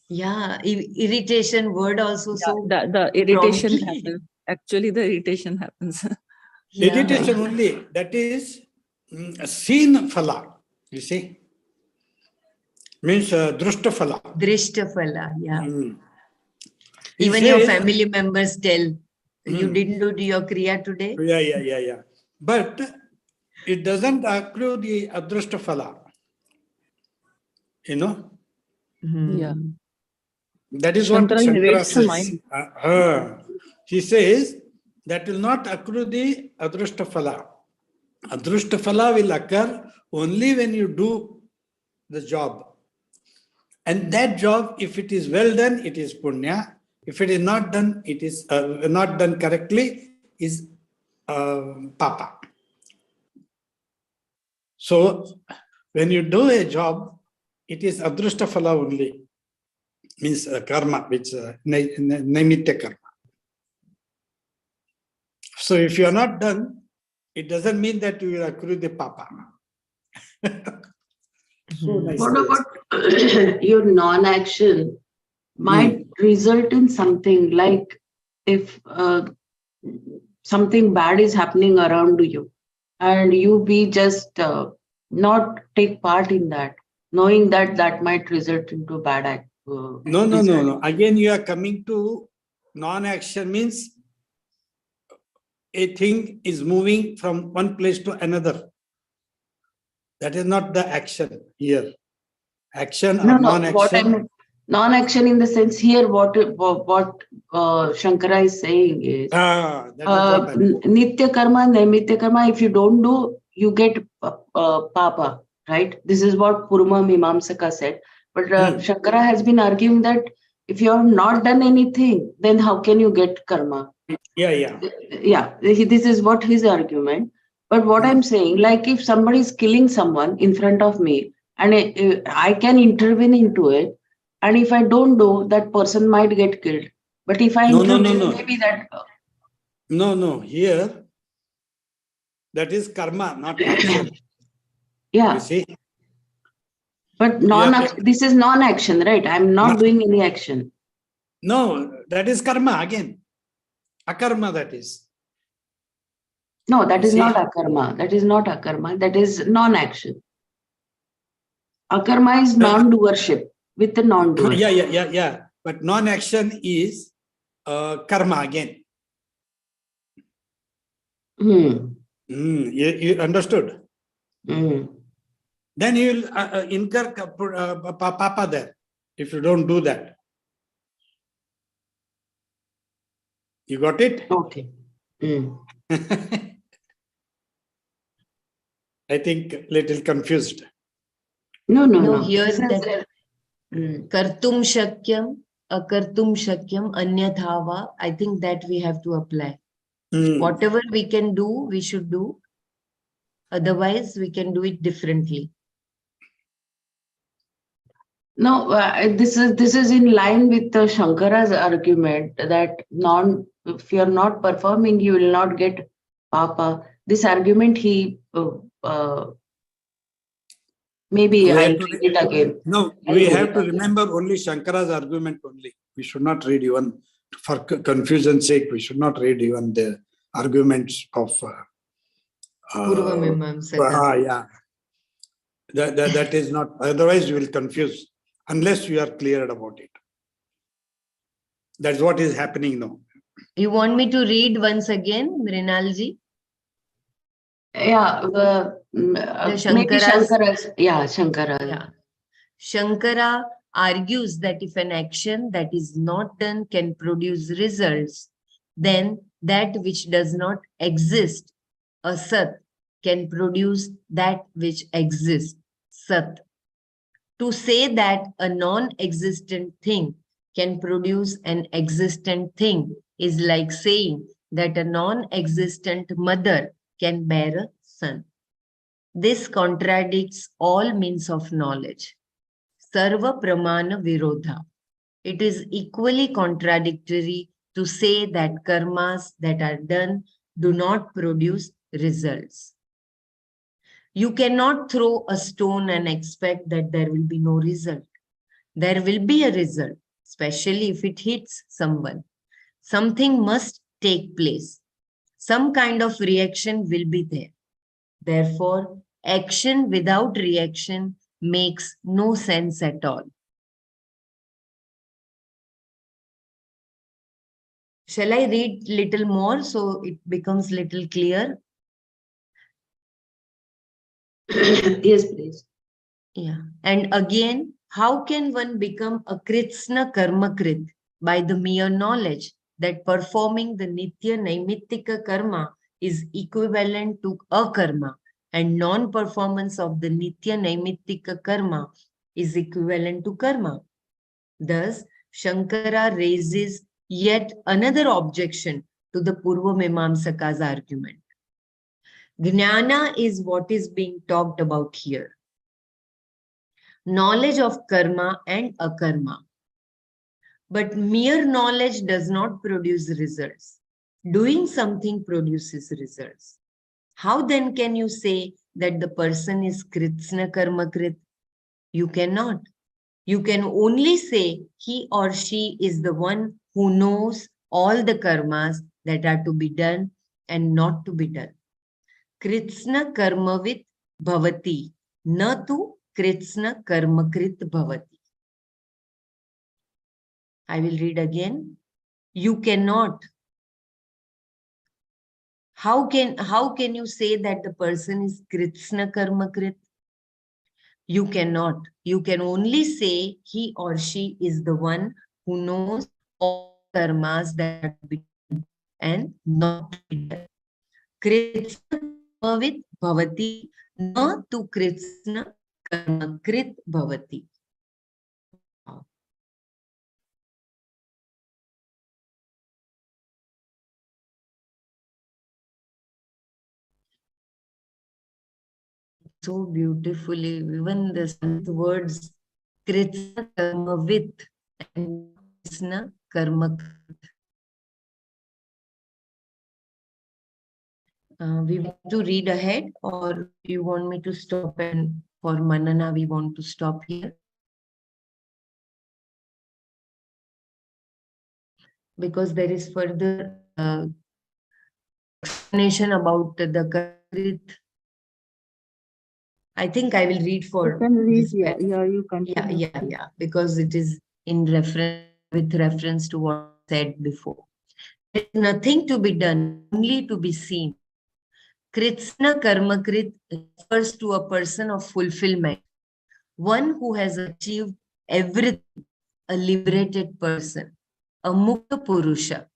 Yeah, irritation word also so The irritation promptly. happens. Actually, the irritation happens. Yeah. meditation only, that is seen phala, you see. Means drushta phala. Drishtafala, yeah. He Even your says, family members tell, you didn't do your kriya today. Yeah. But it doesn't accrue the adrushta phala. You know? Yeah. That is what Shankara Shankara elevates the says. mind. He says, that will not accrue the adrushta phala. Adrushta phala will occur only when you do the job. And that job, if it is well done, it is punya. If it is not done, it is not done correctly, is papa. So when you do a job, it is adrushta phala only, means karma, which naimitya karma. So if you are not done, it doesn't mean that you will accrue the papa. So nice. What about your non-action might result in something like if something bad is happening around you and you be just not take part in that, knowing that that might result into bad act. No. Again, you are coming to non-action means a thing is moving from one place to another. That is not the action here. Action or non-action. Non-action in the sense here, what Shankara is saying is nitya karma, naimitya karma. If you don't do, you get papa, right? This is what Purva Mimamsaka said. But Shankara has been arguing that if you have not done anything, then how can you get karma? Yeah. This is what his argument. But what I'm saying, like if somebody is killing someone in front of me and I can intervene into it, and if I don't do, that person might get killed. But if I intervene, maybe that. No. Here, that is karma, not action. Yeah. You see? But this is non-action, right? I'm not doing any action. No, that is karma again. Akarma, that is. No, that is not akarma. That is not akarma. That is non-action. Akarma is non-doership with the non-doer. Yeah. But non-action is karma again. You understood? Then you will incur papa there if you don't do that. You got it? Okay. I think little confused. No. Here that kartum shakyam, akartum shakyam, anyathava. I think that we have to apply. Whatever we can do, we should do. Otherwise, we can do it differently. No, this is in line with the Shankara's argument that if you are not performing, you will not get papa. This argument maybe I'll read it again. No, we have to remember only Shankara's argument only. We should not read even, for confusion's sake, we should not read even the arguments of Purva Mimamsaka. yeah. That is not, otherwise you will confuse unless you are clear about it. That's what is happening now. You want me to read once again, Mrinalji? Yeah, maybe Shankara's. Yeah, Shankara. Yeah. Shankara argues that if an action that is not done can produce results, then that which does not exist, asat, can produce that which exists, sat. To say that a non-existent thing can produce an existent thing is like saying that a non-existent mother can bear a son. This contradicts all means of knowledge. Sarva pramana virodha. It is equally contradictory to say that karmas that are done do not produce results. You cannot throw a stone and expect that there will be no result. There will be a result, especially if it hits someone. Something must take place. Some kind of reaction will be there. Therefore, action without reaction makes no sense at all. Shall I read little more so it becomes little clear? Yes, please. Yeah. And again, how can one become a kritsna karmakrit by the mere knowledge that performing the Nitya Naimittika karma is equivalent to akarma, and non-performance of the Nitya Naimittika karma is equivalent to karma. Thus, Shankara raises yet another objection to the Purva Mimamsaka's argument. Jnana is what is being talked about here. Knowledge of karma and akarma. But mere knowledge does not produce results. Doing something produces results. How then can you say that the person is kritsna karmakrit? You cannot. You can only say he or she is the one who knows all the karmas that are to be done and not to be done. Kritsna karmavit bhavati, na tu kritsna karmakrit bhavati. I will read again. You cannot. How can you say that the person is kritsna karmakrit? You cannot. You can only say he or she is the one who knows all karmas that are to be done and not to be done. Kritsna karmavit bhavati, na tu kritsna karmakrit bhavati. So beautifully, even the words kritsna karmavit and kritsna karmakrit. We want to read ahead, or you want me to stop, and for Manana we want to stop here? Because there is further explanation about the Karit. I think I will read for You can read, this yeah, paragraph. you continue. Yeah, because it is in reference, with reference to what I said before. There is nothing to be done, only to be seen. Kritsna Karmakrit refers to a person of fulfillment, one who has achieved everything, a liberated person, a Mukta Purusha.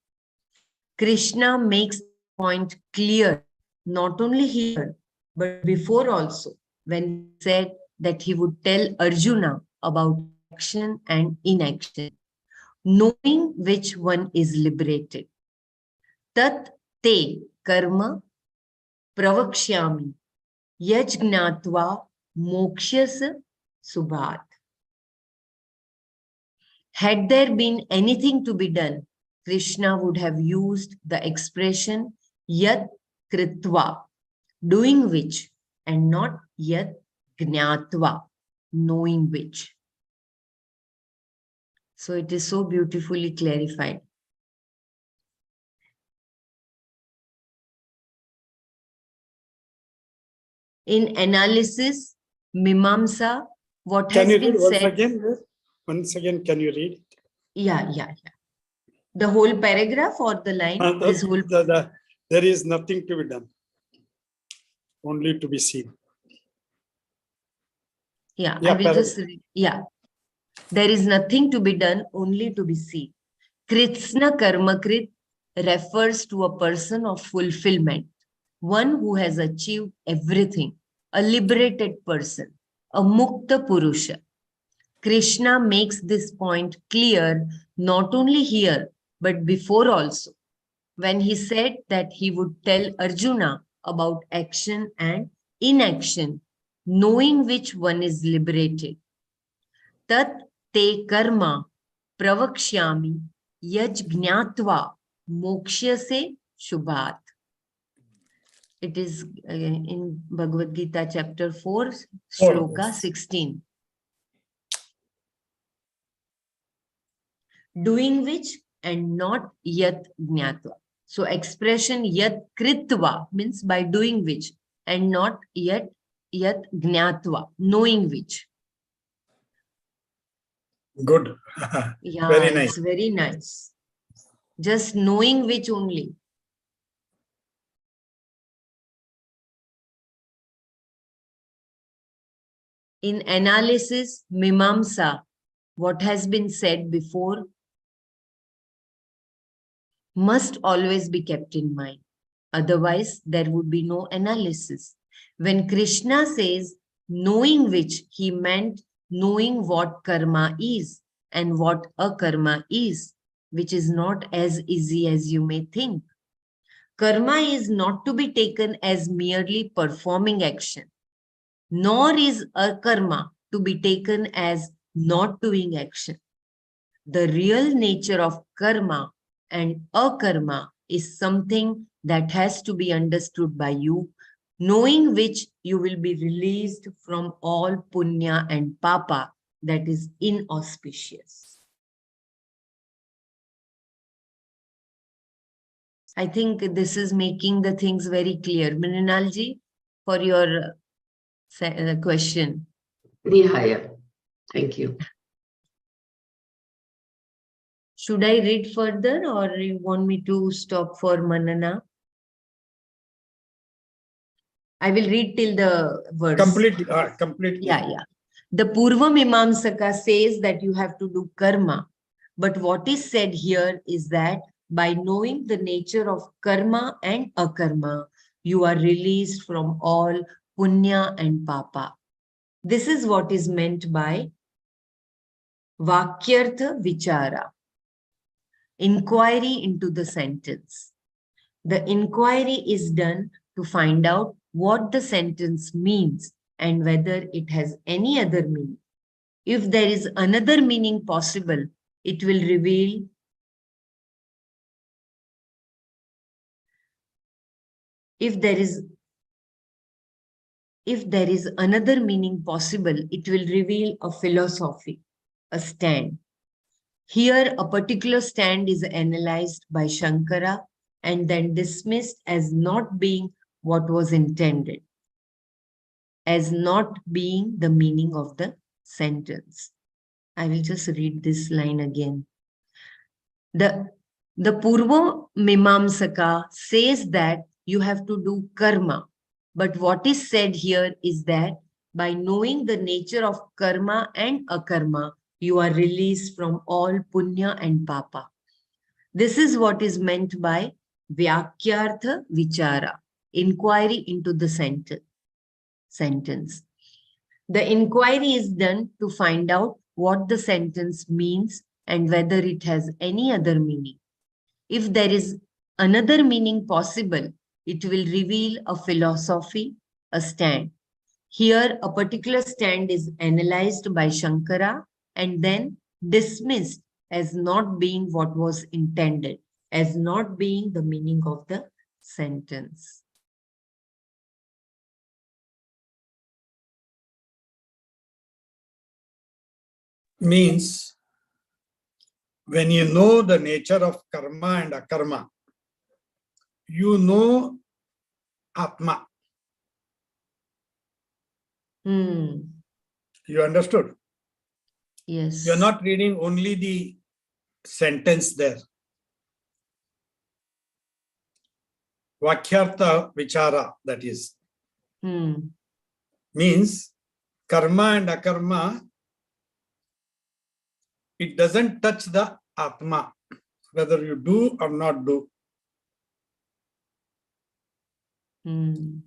Krishna makes the point clear, not only here, but before also, when he said that he would tell Arjuna about action and inaction, knowing which one is liberated. Tat te karma pravakshyami yajgnatva mokshas subhat. Had there been anything to be done, Krishna would have used the expression yat kritva, doing which, and not yat gnatva, knowing which. So it is so beautifully clarified. In analysis, Mimamsa, what Can has you been read once said. again? Once again, can you read? Yeah. The whole paragraph or the line? This whole. There is nothing to be done, only to be seen. Yeah, I will just read. Yeah. There is nothing to be done, only to be seen. Kritsna Karmakrit refers to a person of fulfillment, one who has achieved everything, a liberated person, a Mukta Purusha. Krishna makes this point clear not only here, but before also, when he said that he would tell Arjuna about action and inaction, knowing which one is liberated. Tat te karma pravakshyami yaj gnatva mokshase shubhat. It is in Bhagavad Gita chapter 4, shloka 16. Doing which and not yat gnatva. So expression yat kritva means by doing which, and not yat gnatva, knowing which. Good. Yeah, Very nice. it's very nice. Just knowing which only. In analysis, Mimamsa, what has been said before, must always be kept in mind. Otherwise, there would be no analysis. When Krishna says knowing which, he meant knowing what karma is and what akarma is, which is not as easy as you may think. Karma is not to be taken as merely performing action, nor is akarma to be taken as not doing action. The real nature of karma and akarma is something that has to be understood by you, knowing which you will be released from all punya and papa that is inauspicious. I think this is making the things very clear. Mrinalji, for your question. Nihaya. Thank you. Should I read further or you want me to stop for Manana? I will read till the verse. Completely. Yeah. The Purva Mimamsaka says that you have to do karma. But what is said here is that by knowing the nature of karma and akarma, you are released from all punya and papa. This is what is meant by Vakyartha Vichara, inquiry into the sentence. The inquiry is done to find out what the sentence means and whether it has any other meaning. If there is another meaning possible, it will reveal if there is another meaning possible, it will reveal a philosophy, a stand. Here, a particular stand is analyzed by Shankara and then dismissed as not being what was intended, as not being the meaning of the sentence. I will just read this line again. The Purva Mimamsaka says that you have to do karma. But what is said here is that by knowing the nature of karma and akarma, you are released from all punya and papa. This is what is meant by Vyakyartha Vichara, inquiry into the sentence. The inquiry is done to find out what the sentence means and whether it has any other meaning. If there is another meaning possible, it will reveal a philosophy, a stand. Here, a particular stand is analyzed by Shankara and then dismissed as not being what was intended, as not being the meaning of the sentence. Means when you know the nature of karma and akarma, you know Atma. You understood? Yes. You're not reading only the sentence there. Vakyartha Vichara, that is. Means karma and akarma, it doesn't touch the Atma, whether you do or not do.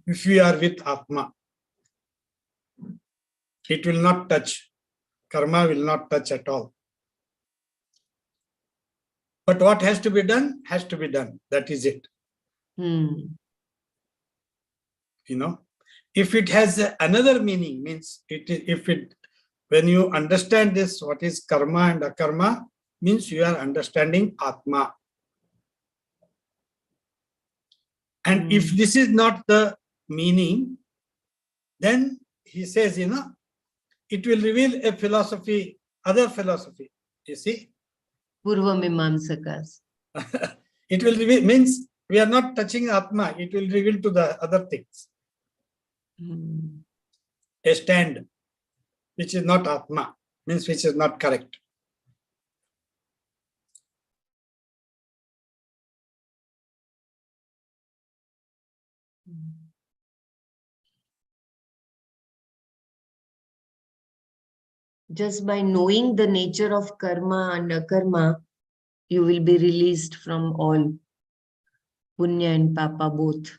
If you are with Atma, it will not touch. Karma will not touch at all. But what has to be done, has to be done. That is it. You know, if it has another meaning, means when you understand this, what is karma and akarma, means you are understanding Atma. And if this is not the meaning, then he says, you know, it will reveal a philosophy, other philosophy. You see? Purva Mimamsakas. It will reveal, means we are not touching Atma, it will reveal to the other things. A stand, which is not Atma, means which is not correct. Just by knowing the nature of karma and akarma, you will be released from all punya and papa both.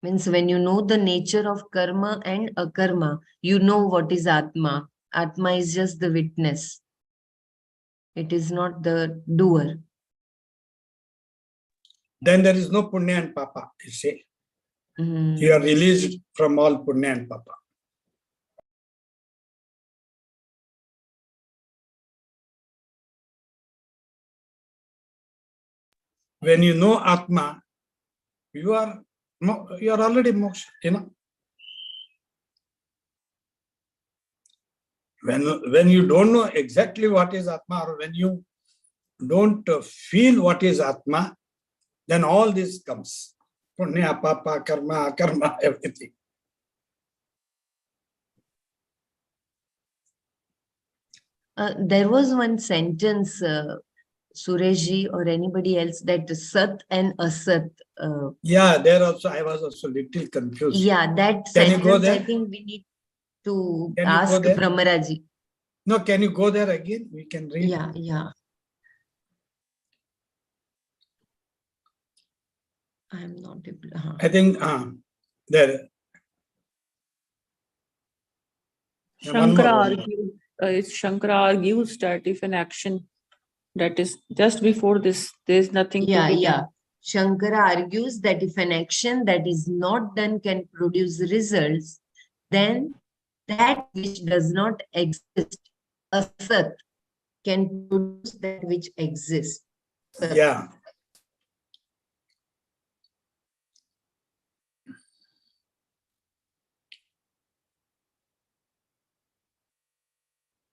Means when you know the nature of karma and akarma, you know what is Atma. Atma is just the witness. It is not the doer. Then there is no punya and papa, you say. You are released from all punya and papa. When you know Atma, you are already moksha, you know. When you don't know exactly what is Atma, or when you don't feel what is Atma, then all this comes. Punya, papa, karma, akarma, everything. There was one sentence, Sureshji or anybody else, that Sat and Asat. Yeah, there also I was also little confused. Yeah, that Can you go sentence there? I think we need to Can you go ask there? Bramaraji. No, can you go there again? We can read. Yeah. I am not able. I think there. Shankara argues that if an action that is just before this, there is nothing to be done. Yeah. Shankara argues that if an action that is not done can produce results, then that which does not exist, asat, can produce that which exists. Yeah.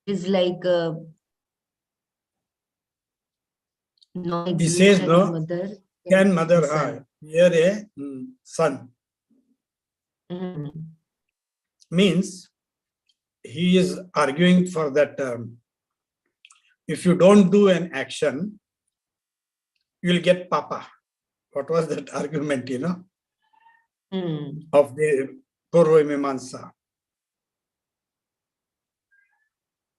Is like He says no. mother. Can mother have here a son? Means he is arguing for that. If you don't do an action, you will get papa. What was that argument, you know, of the Purva Mimamsa?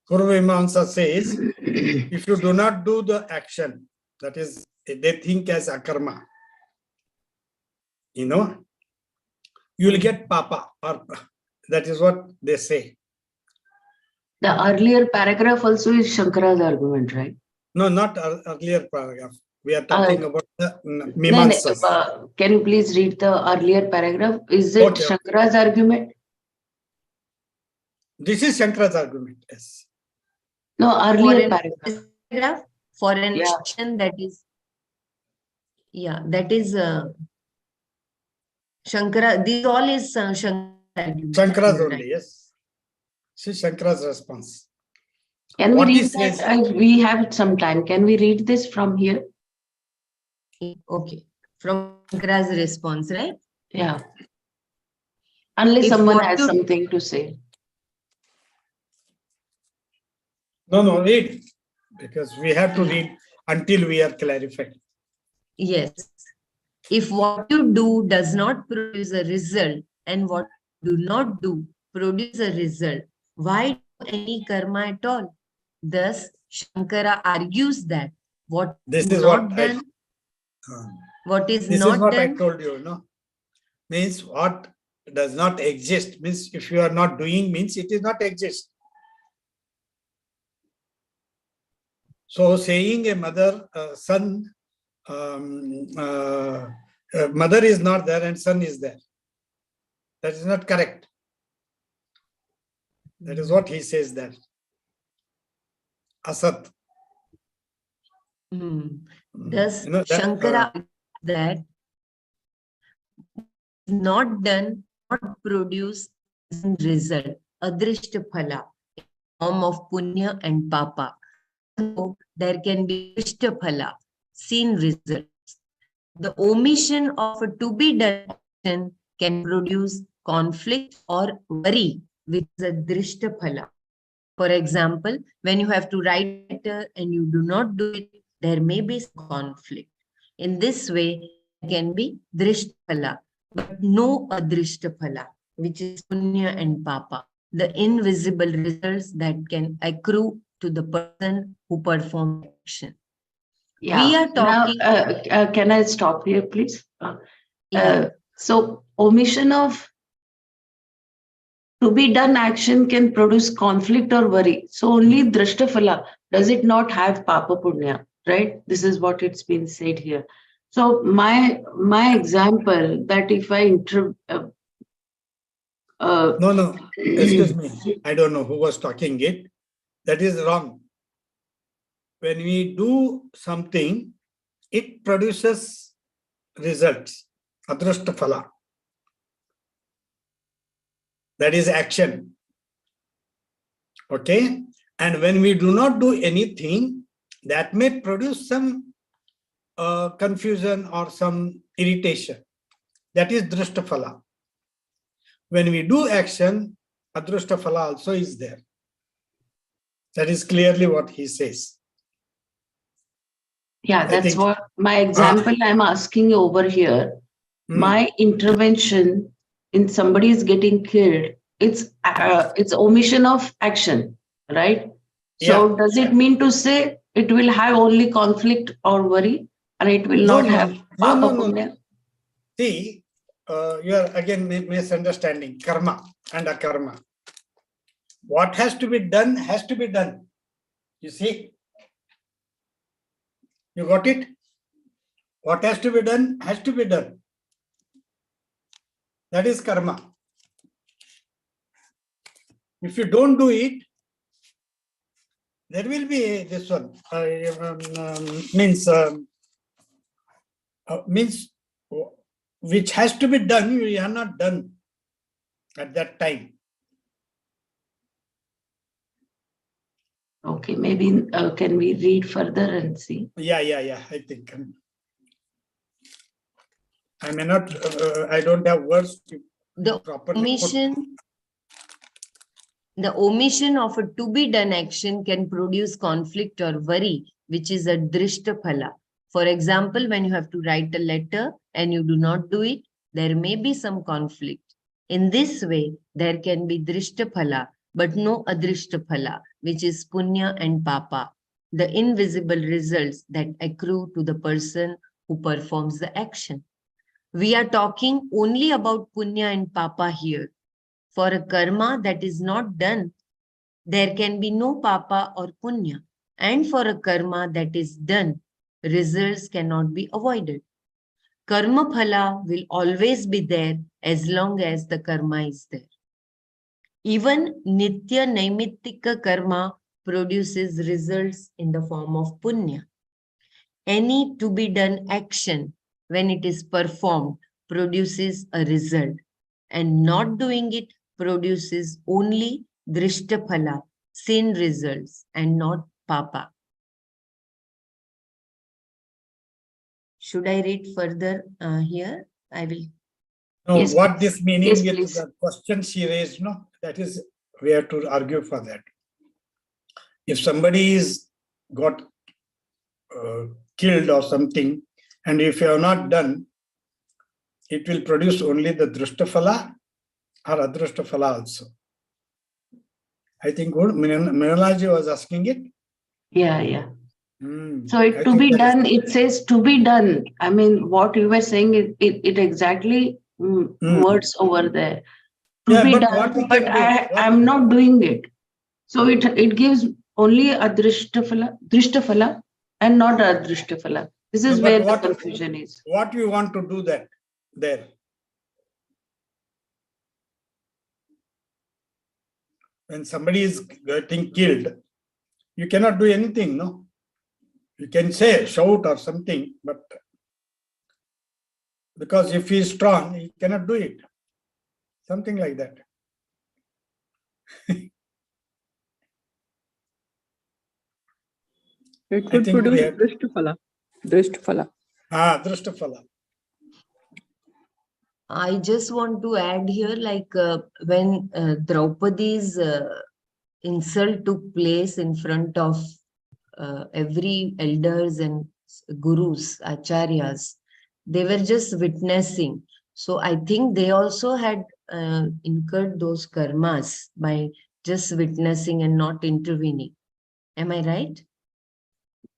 Purva Mimamsa says, if you do not do the action, that is, they think as akarma, you know, you will get papa, or that is what they say. The earlier paragraph also is Shankara's argument, right? No, not earlier paragraph. We are talking about the Mimamsa. Can you please read the earlier paragraph? Is it Shankara's argument? This is Shankara's argument, yes. No, earlier paragraph. For an action that is, that is Shankara. This all is Shankara's only, yes. This is Shankara's response. Can we read that? We have some time. Can we read this from here? Okay. From Shankara's response, right? Yeah. Unless someone has something to say. No, read. Because we have to read until we are clarified. Yes. If what you do does not produce a result and what you do not do produce a result, why do any karma at all? Thus, Shankara argues that what is not done, what is this not is what done, I told you, no? Means what does not exist, means if you are not doing, means it is not exist. So saying a mother, son, mother is not there and son is there, that is not correct. That is what he says there. Asat. Thus, Shankara that not done, not produce result, adrishta phala, form of punya and papa. So there can be drishta phala, seen results. The omission of a to be done action can produce conflict or worry with the drishta phala. For example, when you have to write a letter and you do not do it, there may be some conflict. In this way, there can be drishta phala, but no adrishta phala, which is punya and papa. the invisible results that can accrue to the person who performs action. Yeah. We are talking. Now, can I stop here, please? Yeah. So omission of to be done action can produce conflict or worry. So only Drishtafala, does it not have Papa Punya, right? This is what it's been said here. So my example that if I No, excuse me. I don't know who was talking it. That is wrong. When we do something, it produces results. Adrashtaphala. That is action. Okay? And when we do not do anything, that may produce some confusion or some irritation. That is Drishtaphala. When we do action, Adrishtaphala also is there. That is clearly what he says. Yeah, that's what my example I'm asking you over here. My intervention in somebody is getting killed, it's omission of action, right? So does it mean to say it will have only conflict or worry, and it will not have Papa Punya? See, you are again misunderstanding karma and akarma. What has to be done has to be done. You see? You got it? What has to be done has to be done. That is karma. If you don't do it, there will be this one. Means which has to be done, you are not done at that time. Okay, maybe can we read further and see? Yeah. I think I may not. I don't have words to properly put. The omission of a to be done action can produce conflict or worry, which is a drishtaphala. For example, when you have to write a letter and you do not do it, there may be some conflict. In this way, there can be drishtaphala, but no adrishtaphala, which is punya and papa, the invisible results that accrue to the person who performs the action. We are talking only about punya and papa here. For a karma that is not done, there can be no papa or punya. And for a karma that is done, results cannot be avoided. Karma phala will always be there as long as the karma is there. Even nitya naimittika karma produces results in the form of punya. Any to be done action, when it is performed, produces a result, and not doing it produces only drishtaphala, sin results, and not papa. Should I read further here? I will. No, Yes, what this meaning yes, is please. the question she raised, no? That is, we have to argue for that. If somebody is got killed or something, and if you have not done, it will produce only the drishtaphala or adrishtaphala also. I think Mananaji was asking it. Yeah. So it to be done, it says to be done. I mean, what you were saying, it exactly words over there. To be done, but I'm not doing it. So it gives only a drishtaphala and not a drishtaphala. This is where the confusion is. What you want to do that there? When somebody is getting killed, you cannot do anything, no? You can say, shout or something, but because if he is strong, he cannot do it. Something like that. It could produce drishtaphala. Drishtaphala. Drishtaphala. I just want to add here, like when Draupadi's insult took place in front of every elders and gurus, acharyas, they were just witnessing. So I think they also had incurred those karmas by just witnessing and not intervening. Am I right?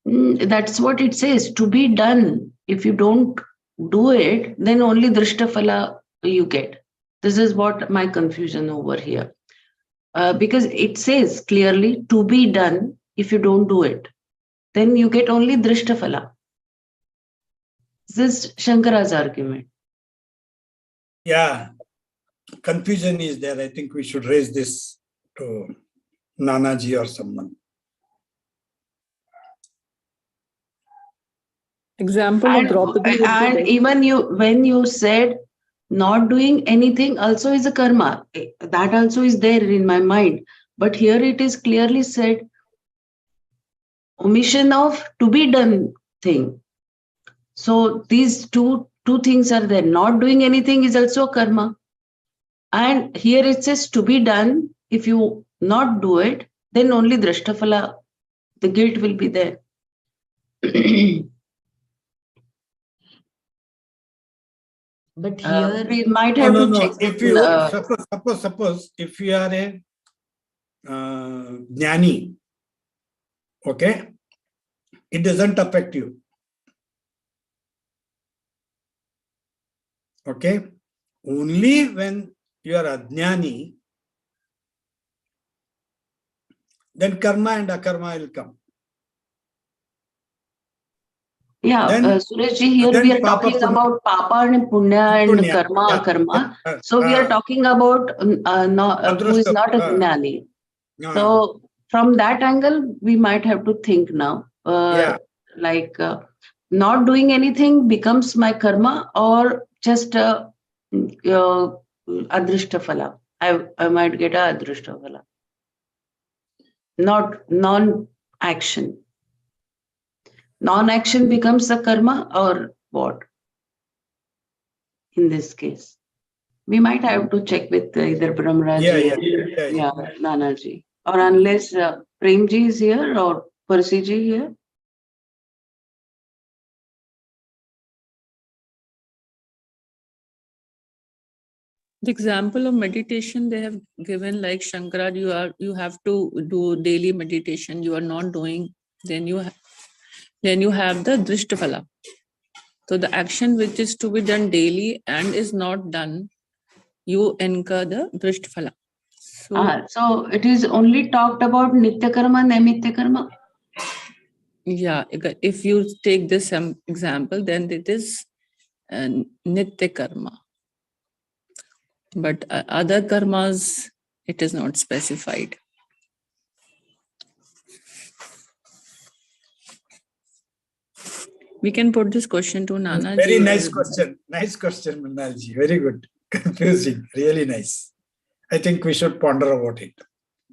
That's what it says, to be done. If you don't do it, then only Drishtaphala you get. This is what my confusion over here. Because it says clearly to be done. If you don't do it, then you get only Drishtaphala. This is Shankara's argument. Yeah, confusion is there. I think we should raise this to Nanaji or someone. Example of Draupadi. And even when you said not doing anything also is a karma, that also is there in my mind. But here it is clearly said omission of to be done thing. So these two things are there. Not doing anything is also a karma. And here it says to be done. If you not do it, then only Drishtaphala, the guilt will be there. But here we might have to check. If you suppose if you are a jnani, okay, it doesn't affect you. Okay, only when you are ajnani, then karma and akarma will come. Yeah, Sureshji, here we are talking about papa and punya and karma, akarma. So we are talking about who is not a jnani. So from that angle, we might have to think now. Like not doing anything becomes my karma, or just adrishtaphala. I might get a adrishtaphala. Not non-action. Non-action becomes a karma, or what? In this case, we might have to check with either Brahmaraji or Nanaji, or unless Premji is here or Persiji here. The example of meditation they have given, like Shankara, you have to do daily meditation. You are not doing, then you have the Drishtaphala. So the action which is to be done daily and is not done, you incur the Drishtaphala. So it is only talked about Nitya Karma, Naimitya Karma. Yeah, if you take this example, then it is Nitya Karma. But other karmas, it is not specified. We can put this question to Nana. Very nice question. Nice question, Manalji. Very good. Confusing. Really nice. I think we should ponder about it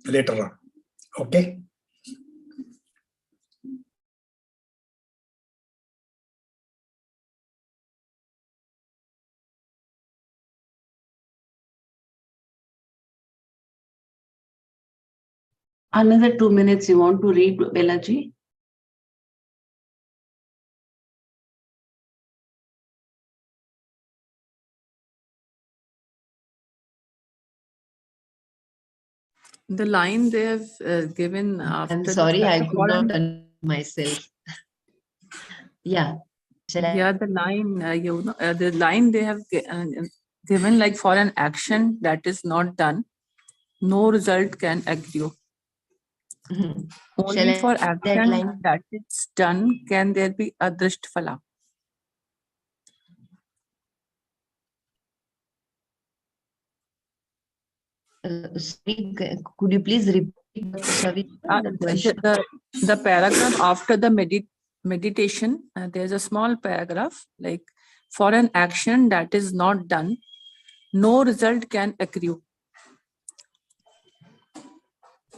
later on. Okay. Another 2 minutes you want to read, Belaji? The line they have given after. I'm sorry, I could not unmute myself. Yeah. Yeah, the line, the line they have given, like for an action that is not done, no result can accrue. Only for action that is done can there be adrishtaphala. Could you please repeat the question? The paragraph after the meditation, there's a small paragraph, like for an action that is not done, no result can accrue.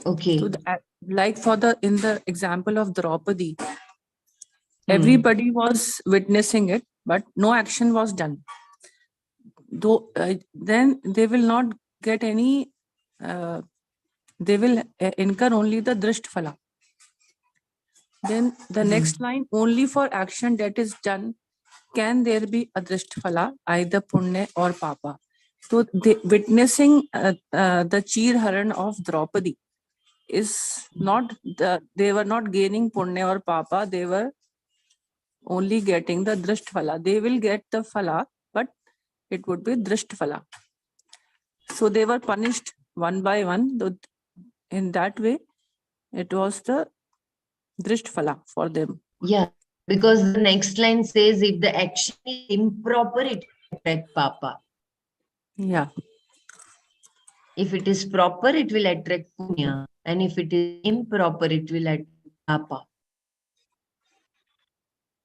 Okay. So like in the example of Draupadi, everybody was witnessing it, but no action was done. Though then they will not get any. They will incur only the Drishtaphala. Then the next line, only for action that is done can there be a Drishtaphala, either punya or papa. So witnessing the Chir Haran of Draupadi is not they were not gaining punya or papa, they were only getting the drisht phala. They will get the phala, but it would be drisht phala. So they were punished one by one. In that way, it was the drisht phala for them. Yeah, because the next line says if the action is improper, it will attract papa. Yeah. If it is proper, it will attract punya. And if it is improper, it will attract papa.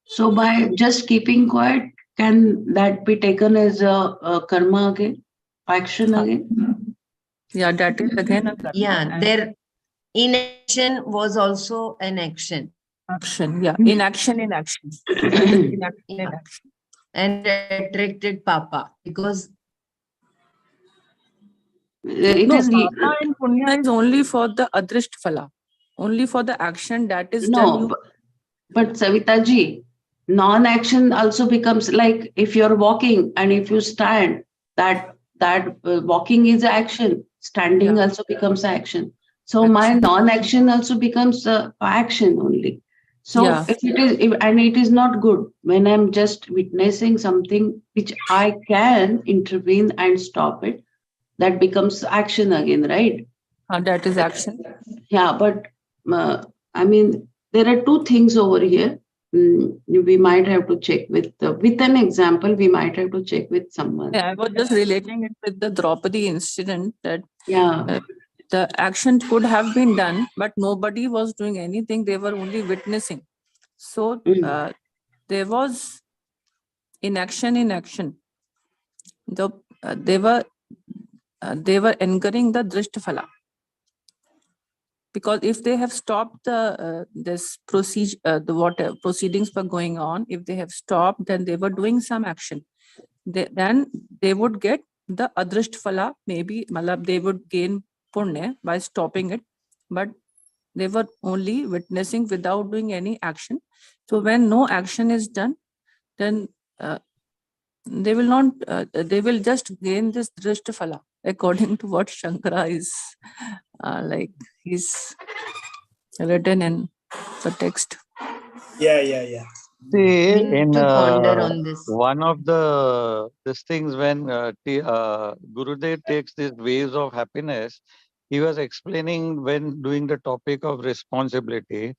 So by just keeping quiet, can that be taken as a karma again, action again? Yeah, that is again a karma. Yeah, their inaction was also an action. Action, yeah. Inaction in action. Inaction in action. And attracted papa because It No, is papa and punya is only for the adrisht phala. Only for the action that is done. no, but Savita ji, non-action also becomes like if you're walking and if you stand, that walking is action. Standing Yeah. also becomes action. So my non-action also becomes action only. So Yeah. if it is, and it is not good when I'm just witnessing something which I can intervene and stop it, that becomes action again, right? That is action. Yeah, but I mean, there are two things over here. We might have to check with an example. We might have to check with someone. Yeah, I was just relating it with the Draupadi incident that Yeah, the action could have been done, but nobody was doing anything. They were only witnessing. So there was inaction in action. They were incurring the drisht phala. Because if they have stopped the this procedure, the proceedings were going on, if they have stopped, then they were doing some action. Then they would get the adrisht phala. Maybe malab they would gain punya by stopping it, but they were only witnessing without doing any action. So when no action is done, then they will not. They will just gain this drisht phala according to what Shankara is like. He's written in the text. Yeah. See, we need in to ponder on this. one of these things when Gurudev takes these waves of happiness, he was explaining when doing the topic of responsibility.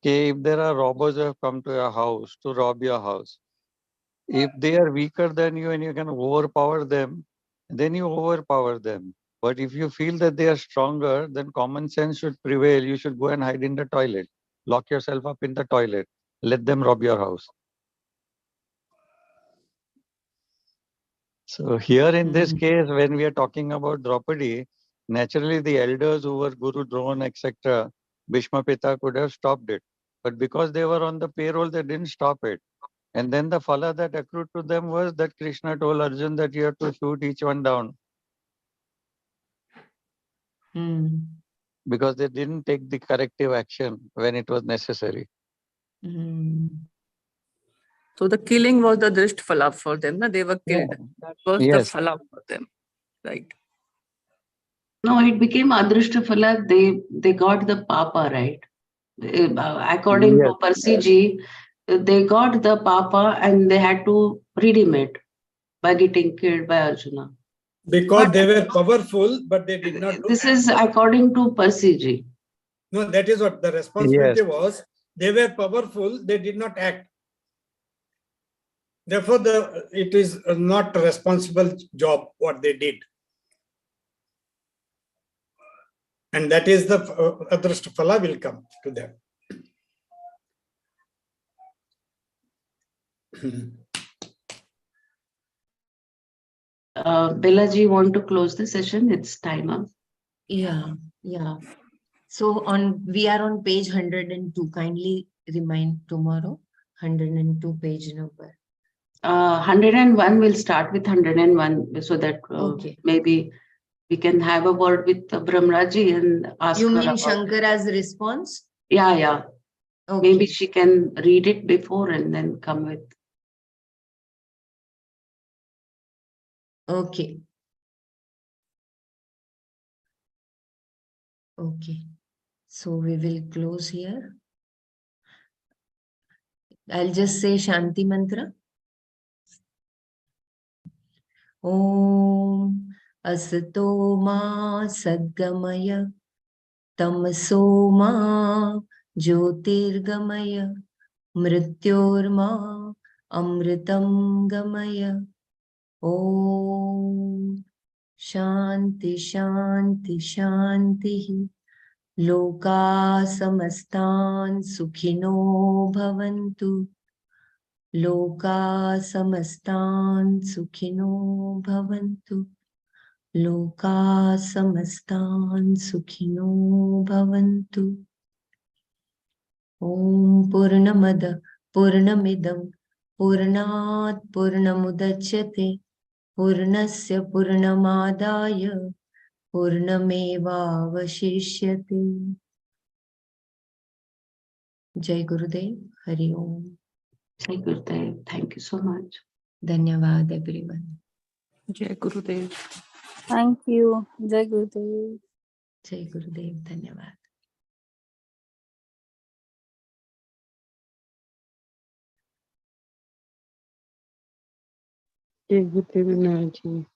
Okay, if there are robbers who have come to your house to rob your house, if they are weaker than you and you can overpower them, then you overpower them. But if you feel that they are stronger, then common sense should prevail. You should go and hide in the toilet. Lock yourself up in the toilet. Let them rob your house. So here in this case, when we are talking about Draupadi, naturally the elders who were Guru, Drona, etc., Bhishma Pita could have stopped it. But because they were on the payroll, they didn't stop it. And then the phala that accrued to them was that Krishna told Arjun that you have to shoot each one down. Because they didn't take the corrective action when it was necessary. So the killing was the drisht phala for them. Na? They were killed. Yeah. That was the Yes. phala for them. Right. no, it became Adrishtaphala. They got the papa, right? According Yes. to Percy G, they got the papa and they had to redeem it by getting killed by Arjuna. Because But they were powerful, but they did not do this is according to Percy G. No, that is what the responsibility was. They were powerful, they did not act. Therefore, it is not a responsible job what they did. And that is the Adrashta Phala will come to them. Belaji, want to close the session? It's time up. Yeah. So we are on page 102. Kindly remind tomorrow 102 page number. 101 will start with 101 so that Okay. maybe we can have a word with Brahmraji and ask You her mean about Shankara's response? Yeah. Okay. Maybe she can read it before and then come with. Okay. Okay. So we will close here. I'll just say Shanti Mantra. Om Asato Ma Sadgamaya Tamaso Ma Jyotirgamaya Mrityorma Amritam Gamaya. Om Shanti Shanti Shanti. Loka samastan sukhino bhavantu. Loka samastan sukhino bhavantu. Loka samastan sukhino bhavantu. Om Purnamada Purnamidam Purnat Purnamudachyate Purnasya Purnamadaya Purnamevavashishyate. Jai Gurudev, Hari Om. Jai Gurudev. Thank you so much. Dhanyavad everyone. Jai Gurudev. Thank you. Jai Gurudev. Jai Gurudev, Dhanyavad. Jai Gurudev Vinayak ji.